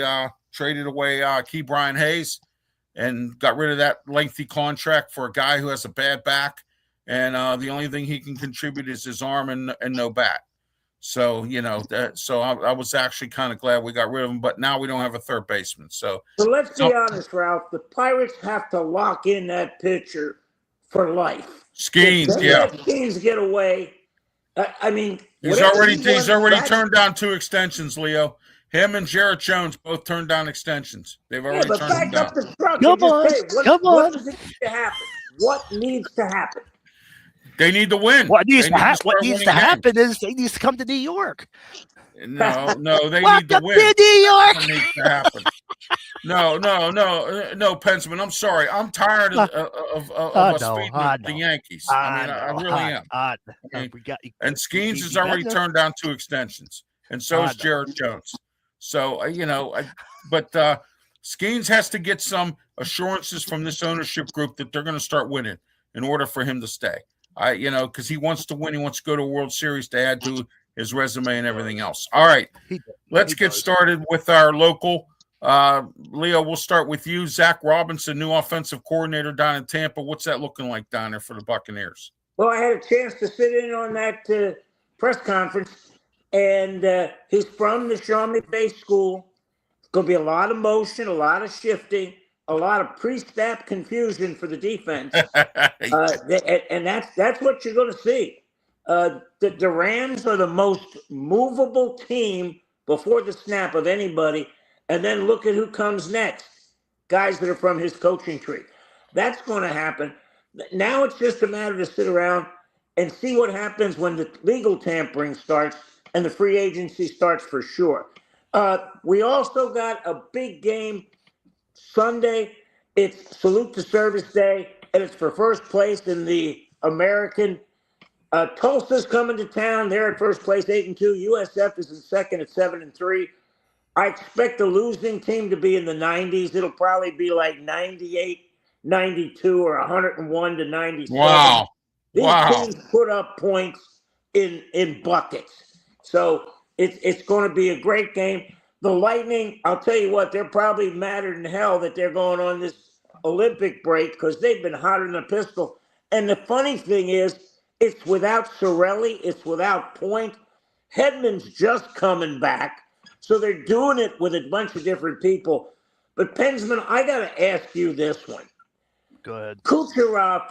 traded away Key Brian Hayes and got rid of that lengthy contract for a guy who has a bad back. And the only thing he can contribute is his arm and no bat. So, I was actually kind of glad we got rid of him, but now we don't have a third baseman. So let's be honest, Ralph. The Pirates have to lock in that pitcher for life. Skeens, Skeens get away. He's already turned down 2 extensions, Leo. Him and Jarrett Jones both turned down extensions. They've already turned them down. What does it need to happen? What needs to happen? They need to win. What needs to happen is they need to come to New York. No, they need to win. New York. What needs to happen? No, Pensman. I'm sorry. I'm tired of us beating the Yankees. I really am. And Skeens has already turned down 2 extensions, and so has Jarrett Jones. So but Skeens has to get some assurances from this ownership group that they're going to start winning in order for him to stay. Because he wants to win. He wants to go to a World Series to add to his resume and everything else. All right, let's get started with our local. Leo, we'll start with you. Zach Robinson, new offensive coordinator down in Tampa. What's that looking like down there for the Buccaneers? Well, I had a chance to sit in on that press conference, and he's from the Shawnee Bay School. It's going to be a lot of motion, a lot of shifting, a lot of pre-snap confusion for the defense, and that's what you're going to see. The Rams are the most movable team before the snap of anybody, and then look at who comes next, guys that are from his coaching tree. That's going to happen. Now it's just a matter to sit around and see what happens when the legal tampering starts and the free agency starts for sure. We also got a big game Sunday. It's Salute to Service Day, and it's for first place in the American. Tulsa's coming to town. They're at first place, 8-2. USF is in second at 7-3. I expect the losing team to be in the 90s. It'll probably be like 98, 92, or 101 to 97. Wow. These teams put up points in buckets. So it's going to be a great game. The Lightning, I'll tell you what, they're probably madder than hell that they're going on this Olympic break because they've been hotter than a pistol. And the funny thing is, it's without Sorelli. It's without Point. Hedman's just coming back. So they're doing it with a bunch of different people. But, Pensman, I got to ask you this one. Go ahead. Kucherov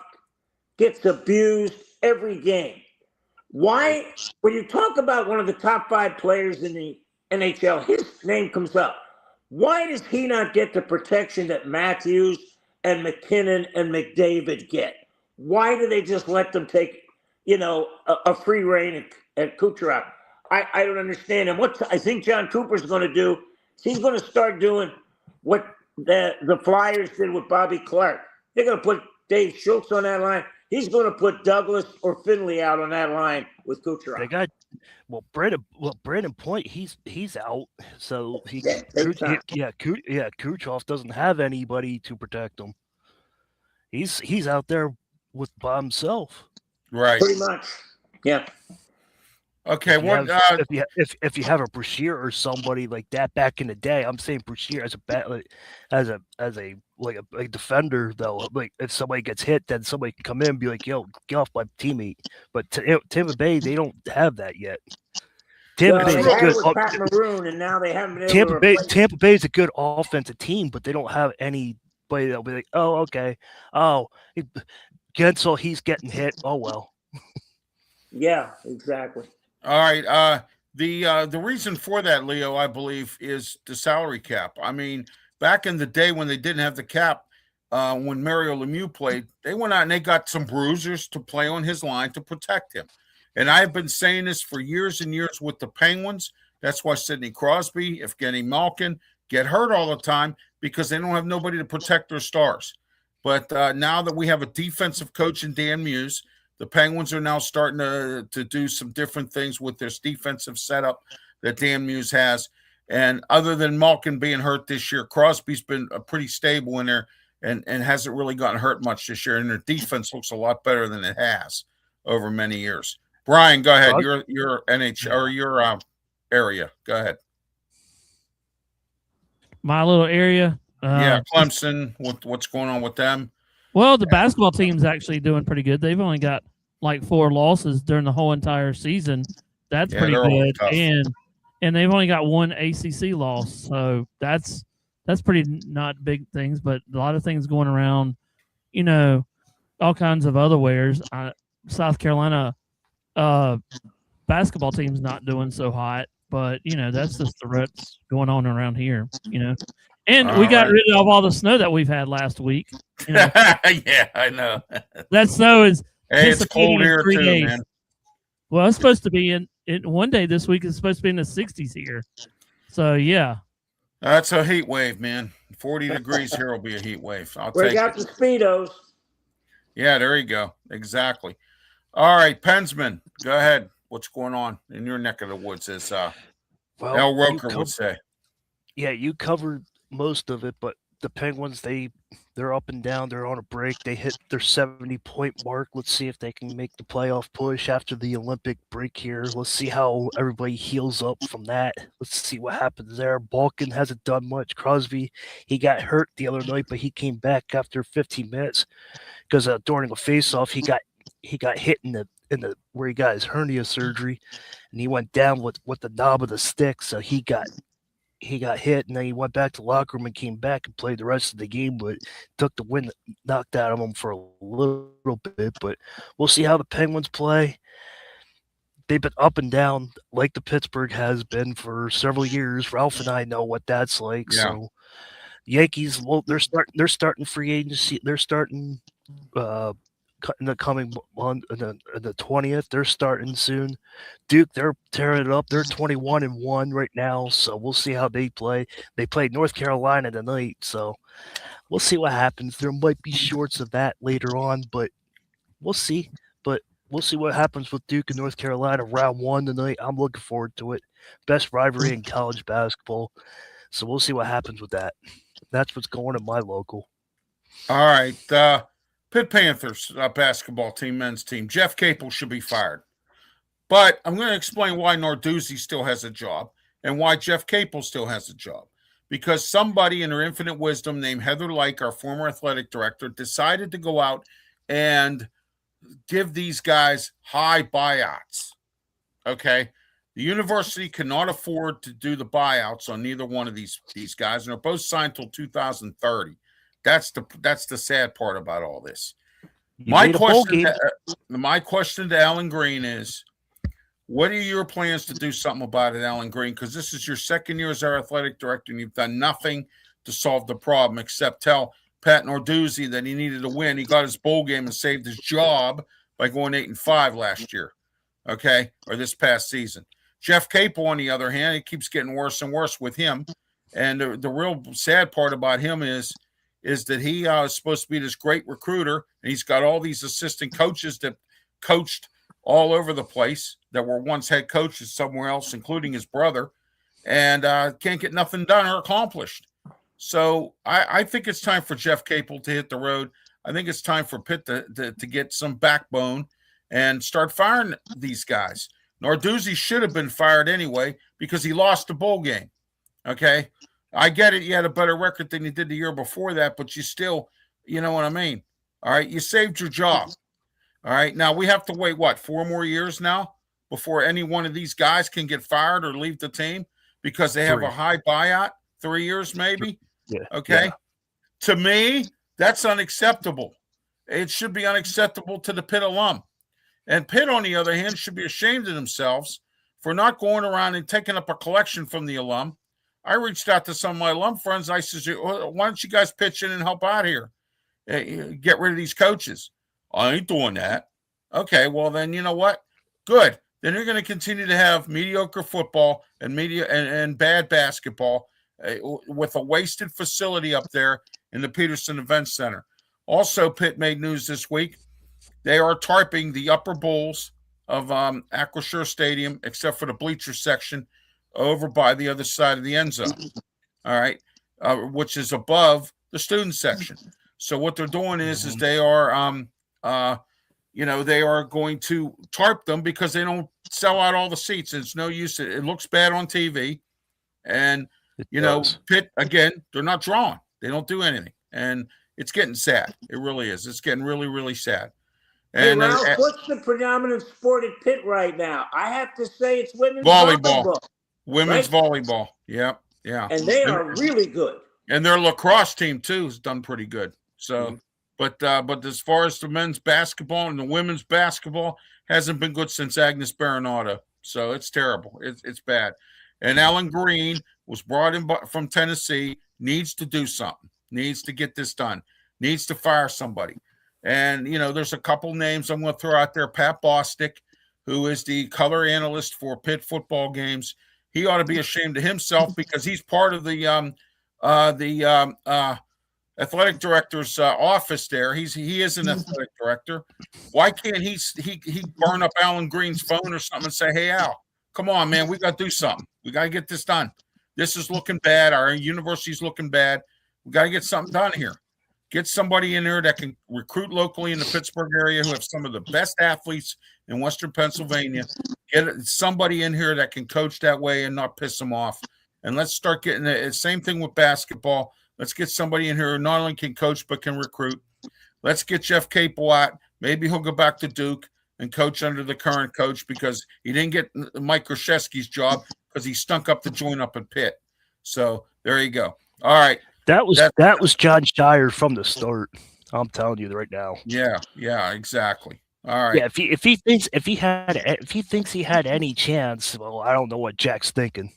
gets abused every game. Why, when you talk about one of the top 5 players in the NHL, his name comes up. Why does he not get the protection that Matthews and McKinnon and McDavid get? Why do they just let them take, a free reign at Kucherov? I don't understand. And what I think John Cooper's going to do, he's going to start doing what the Flyers did with Bobby Clark. They're going to put Dave Schultz on that line. He's going to put Douglas or Finley out on that line with Kucherov. They got Brandon Point. He's out, so Kucherov doesn't have anybody to protect him. He's out there by himself. Right. Pretty much. Yeah. Okay. If you have a Brashear or somebody like that back in the day, I'm saying Brashear as a defender though. Like if somebody gets hit, then somebody can come in and be like, "Yo, get off my teammate." But Tampa Bay, they don't have that yet. Tampa Bay is good. Pat Maroon, and now they haven't been Tampa Bay is a good offensive team, but they don't have anybody that'll be like, "Oh, okay, Gensel, he's getting hit. Oh well." Yeah, exactly. All right. The reason for that, Leo, I believe, is the salary cap. I mean, back in the day when they didn't have the cap, when Mario Lemieux played, they went out and they got some bruisers to play on his line to protect him. And I've been saying this for years and years with the Penguins. That's why Sidney Crosby, Evgeny Malkin, get hurt all the time because they don't have nobody to protect their stars. But now that we have a defensive coach in Dan Muse, the Penguins are now starting to do some different things with this defensive setup that Dan Muse has. And other than Malkin being hurt this year, Crosby's been pretty stable in there and hasn't really gotten hurt much this year. And their defense looks a lot better than it has over many years. Brian, go ahead. Your NHL or your area. Go ahead. My little area. Yeah, Clemson. What's going on with them? Well, the basketball team's actually doing pretty good. They've only got like 4 losses during the whole entire season. That's pretty good. And they've only got 1 ACC loss. So that's pretty not big things, but a lot of things going around, all kinds of other wares. South Carolina basketball team's not doing so hot, but that's just the ruts going on around here, And we got rid of all the snow that we've had last week. Yeah, I know. That snow is it's cold here too, days. man. Well, it's supposed to be in one day this week. It's supposed to be in the 60s here. So yeah, that's a heat wave, man. 40 degrees here will be a heat wave. We got the Speedos. Yeah, there you go. Exactly. All right, Pensman, go ahead. What's going on in your neck of the woods? As Al Roker would say. Yeah, you covered most of it, but the Penguins, they're up and down. They're on a break. They hit their 70-point mark. Let's see if they can make the playoff push after the Olympic break here. Let's see how everybody heals up from that. Let's see what happens there. Balkan hasn't done much. Crosby, he got hurt the other night, but he came back after 15 minutes because during a faceoff, he got hit in the where he got his hernia surgery, and he went down with the knob of the stick, so he got hit, and then he went back to the locker room and came back and played the rest of the game, but took the wind knocked out of him for a little bit. But we'll see how the Penguins play. They've been up and down like the Pittsburgh has been for several years. Ralph and I know what that's like. Yeah. So Yankees, well, they're starting free agency. They're starting in the coming month, the 20th. They're starting soon. Duke, they're tearing it up. They're 21-1 right now, so we'll see how they play. They played North Carolina tonight, so we'll see what happens. There might be shorts of that later on, but we'll see. But we'll see what happens with Duke and North Carolina round 1 tonight. I'm looking forward to it. Best rivalry in college basketball, so we'll see what happens with that. That's what's going in my local. All right, Pitt Panthers basketball team, men's team. Jeff Capel should be fired. But I'm going to explain why Narduzzi still has a job and why Jeff Capel still has a job. Because somebody in her infinite wisdom named Heather Lyke, our former athletic director, decided to go out and give these guys high buyouts. Okay? The university cannot afford to do the buyouts on neither one of these guys, and they're both signed till 2030. That's the sad part about all this. My question to Alan Green is, what are your plans to do something about it, Alan Green? Because this is your second year as our athletic director, and you've done nothing to solve the problem except tell Pat Narduzzi that he needed to win. He got his bowl game and saved his job by going 8-5 last year, okay, or this past season. Jeff Capel, on the other hand, it keeps getting worse and worse with him. And the real sad part about him is that he is supposed to be this great recruiter, and he's got all these assistant coaches that coached all over the place that were once head coaches somewhere else, including his brother, and can't get nothing done or accomplished. So I think it's time for Jeff Capel to hit the road. I think it's time for Pitt to get some backbone and start firing these guys. Narduzzi should have been fired anyway because he lost the bowl game, okay? I get it. You had a better record than you did the year before that, but you still, you know what I mean? All right. You saved your job. All right. Now we have to wait, 4 more years now before any one of these guys can get fired or leave the team because they have a high buyout? 3 years, maybe? Yeah. Okay. Yeah. To me, that's unacceptable. It should be unacceptable to the Pitt alum. And Pitt, on the other hand, should be ashamed of themselves for not going around and taking up a collection from the alum. I reached out to some of my alum friends. I said, why don't you guys pitch in and help out here? Get rid of these coaches. I ain't doing that. Okay, well, then you know what? Good. Then you're going to continue to have mediocre football and bad basketball with a wasted facility up there in the Peterson Event Center. Also, Pitt made news this week. They are tarping the upper bowls of Acrisure Stadium, except for the bleacher section over by the other side of the end zone. All right, which is above the student section. So what they're doing is they are, they are going to tarp them because they don't sell out all the seats. It's no use. It looks bad on TV, and Pitt again, they're not drawing. They don't do anything, and it's getting sad. It really is. It's getting really, really sad. And hey, Ralph, what's the predominant sport at Pitt right now? I have to say it's women's volleyball. Women's volleyball. Yeah. And they are really good. And their lacrosse team too has done pretty good. So, but as far as the men's basketball and the women's basketball hasn't been good since Agnes Baronato. So it's terrible. It's bad. And Alan Green was brought in from Tennessee, needs to do something, needs to get this done, needs to fire somebody. And, there's a couple names I'm going to throw out there. Pat Bostic, who is the color analyst for Pitt football games. He ought to be ashamed of himself because he's part of the athletic director's office there. He is an athletic director. Why can't he burn up Alan Green's phone or something and say, hey, Al, come on, man, we got to do something. We got to get this done. This is looking bad. Our university's looking bad. We got to get something done here. Get somebody in there that can recruit locally in the Pittsburgh area who have some of the best athletes in Western Pennsylvania. Get somebody in here that can coach that way and not piss them off. And let's start getting the same thing with basketball. Let's get somebody in here who not only can coach but can recruit. Let's get Jeff Capewat. Maybe he'll go back to Duke and coach under the current coach because he didn't get Mike Krzyzewski's job because he stunk up the joint up at Pitt. So there you go. All right. That was John Shire from the start. I'm telling you right now. Yeah, exactly. All right. Yeah, if he thinks he had any chance, well, I don't know what Jack's thinking.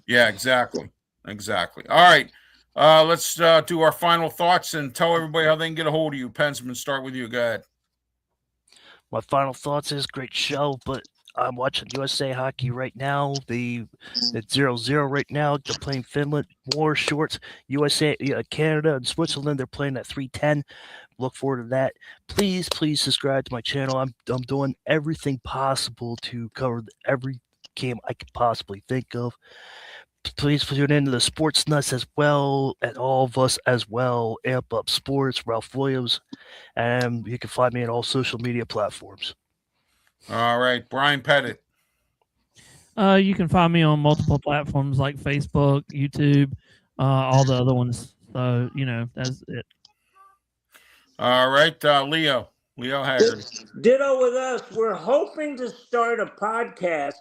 Yeah, exactly. All right. Let's do our final thoughts and tell everybody how they can get a hold of you. Pensman, start with you. Go ahead. My final thoughts is great show, but I'm watching USA Hockey right now. It's 0-0 right now. They're playing Finland, more shorts. USA, Canada, and Switzerland, they're playing at 3:10. Look forward to that. Please subscribe to my channel. I'm doing everything possible to cover every game I could possibly think of. Please tune into the Sports Nuts as well, and all of us as well. Amp Up Sports, Ralph Williams, and you can find me on all social media platforms. All right, Brian Pettit. You can find me on multiple platforms like Facebook, YouTube, all the other ones. So, that's it. All right, Leo Haggerty. Ditto with us. We're hoping to start a podcast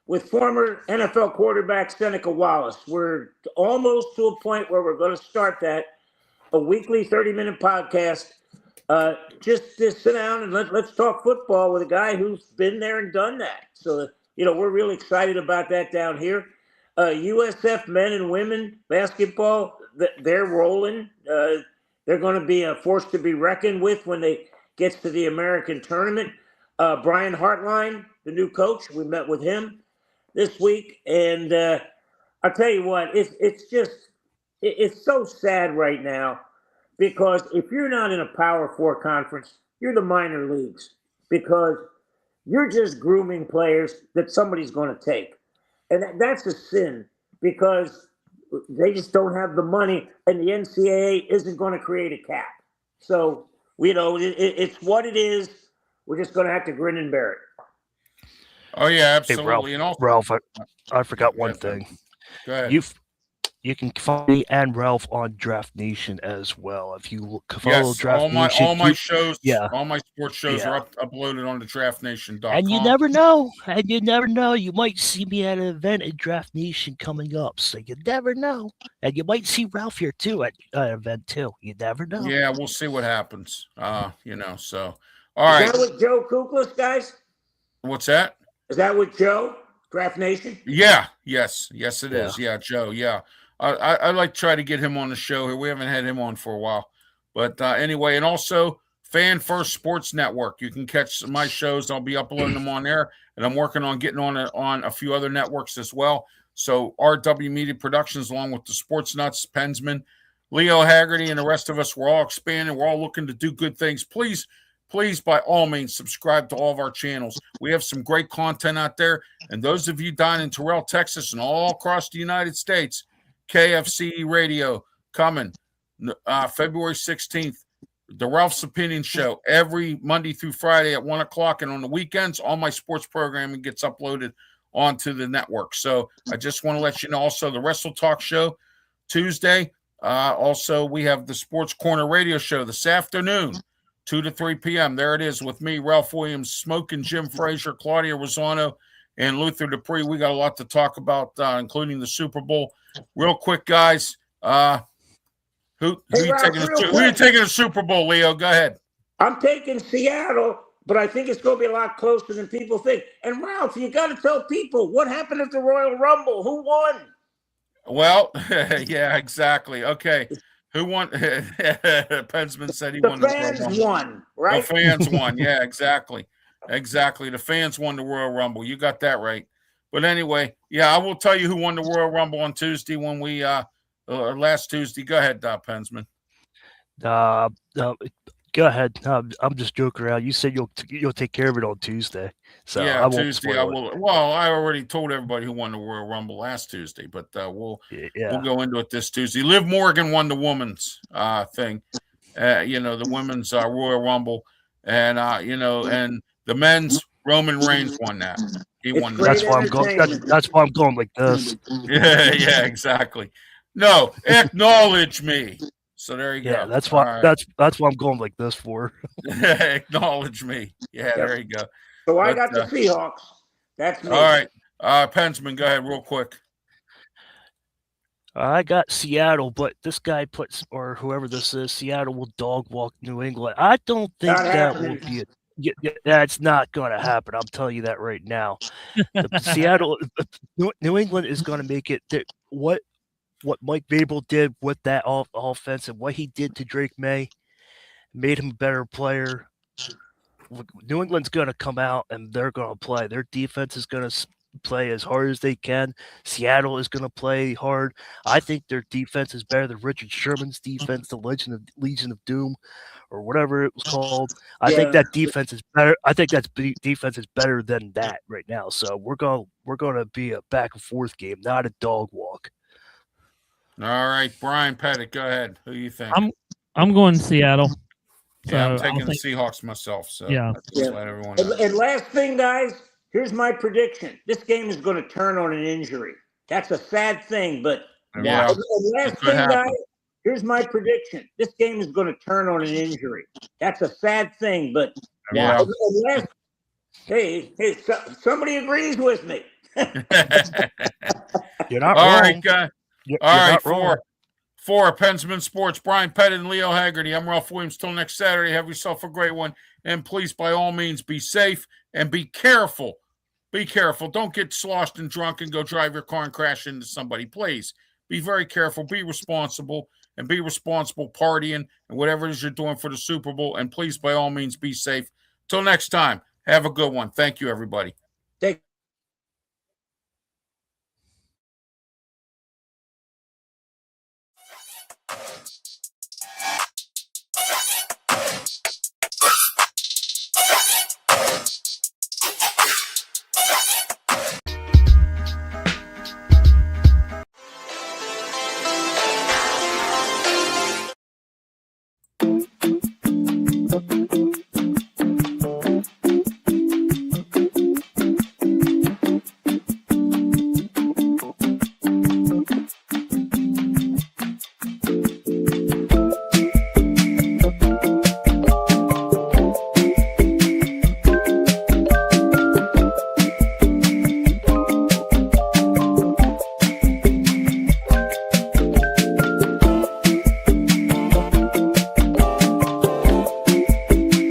with former NFL quarterback Seneca Wallace. We're almost to a point where we're going to start that, a weekly 30-minute podcast. Just to sit down and let's talk football with a guy who's been there and done that. So, we're really excited about that down here. USF men and women basketball, they're rolling. They're going to be a force to be reckoned with when they get to the American tournament. Brian Hartline, the new coach, we met with him this week. And I'll tell you what, it's so sad right now. Because if you're not in a Power 4 conference, you're the minor leagues because you're just grooming players that somebody's going to take. And that's a sin because they just don't have the money and the NCAA isn't going to create a cap. So, it's what it is. We're just going to have to grin and bear it. Oh, yeah, absolutely. Hey, Ralph, I forgot one thing. Go ahead. You can find me and Ralph on Draft Nation as well. If you follow Draft Nation, all my shows, all my sports shows are uploaded on the DraftNation.com. And you never know, you might see me at an event at Draft Nation coming up. So you never know, and you might see Ralph here too at an event too. You never know. Yeah, we'll see what happens. So all right. Is that with Joe Kuklis, guys? What's that? Is that with Joe? Draft Nation? Yeah. Yes, it is. Yeah, Joe. Yeah. I like to try to get him on the show here. We haven't had him on for a while. But anyway, and also Fan First Sports Network. You can catch my shows. I'll be uploading them on there. And I'm working on getting on a few other networks as well. So RW Media Productions, along with the Sports Nuts, Pensman, Leo Haggerty, and the rest of us, we're all expanding. We're all looking to do good things. Please, by all means, subscribe to all of our channels. We have some great content out there. And those of you down in Terrell, Texas, and all across the United States, KFCE Radio coming February 16th. The Ralph's Opinion Show every Monday through Friday at 1 o'clock. And on the weekends, all my sports programming gets uploaded onto the network. So I just want to let you know also the Wrestle Talk Show Tuesday. Also, we have the Sports Corner Radio Show this afternoon, 2 to 3 p.m. There it is with me, Ralph Williams, Smoking Jim Frazier, Claudia Rosano, and Luther Dupree. We got a lot to talk about, including the Super Bowl. Real quick, guys. Who are you taking a Super Bowl, Leo? Go ahead. I'm taking Seattle, but I think it's going to be a lot closer than people think. And Ralph, you got to tell people what happened at the Royal Rumble. Who won? Well, yeah, exactly. Okay. Who won? Pensman said he won the Royal Rumble. The fans won, right? The fans won. Yeah, exactly. Exactly. The fans won the Royal Rumble. You got that right. But anyway, yeah, I will tell you who won the Royal Rumble on Tuesday when we last Tuesday. Go ahead, Pensman. Go ahead. I'm just joking around. You said you'll take care of it on Tuesday. So yeah, I won't Tuesday I will. Well, I already told everybody who won the Royal Rumble last Tuesday, but we'll go into it this Tuesday. Liv Morgan won the women's thing. The women's Royal Rumble, and and the men's Roman Reigns won that. He won. That's why I'm going. That's why I'm going like this. Yeah, exactly. No, acknowledge me. So there you go. Yeah, that's why. Right. That's why I'm going like this for. Acknowledge me. Yeah, there you go. So I got the Seahawks. That's me. All right, Pensman, go ahead real quick. I got Seattle, but this guy puts, or whoever this is, Seattle will dog walk New England. I don't think that will be that's not going to happen. I'm telling you that right now. New England is going to make it. What Mike Vrabel did with that offense and what he did to Drake May made him a better player. New England's going to come out and they're going to play. Their defense is going to play as hard as they can. Seattle is going to play hard. I think their defense is better than Richard Sherman's defense, the Legion of Doom, or whatever it was called. I think that defense is better. I think that defense is better than that right now. So we're going to be a back and forth game, not a dog walk. All right, Brian Pettit, go ahead. Who do you think? I'm going Seattle. Yeah, I'm taking the Seahawks myself. So just let everyone know. And last thing, guys, here's my prediction. This game is going to turn on an injury. That's a sad thing, but and last thing, guys, here's my prediction. This game is going to turn on an injury. That's a sad thing, but somebody agrees with me. You're not all wrong. Right, guys. All right, for Pensman Sports, Brian Pettit and Leo Haggerty. I'm Ralph Williams. Till next Saturday, have yourself a great one. And please, by all means, be safe and be careful. Be careful. Don't get sloshed and drunk and go drive your car and crash into somebody. Please be very careful. Be responsible and be responsible partying and whatever it is you're doing for the Super Bowl. And please, by all means, be safe. Till next time, have a good one. Thank you, everybody.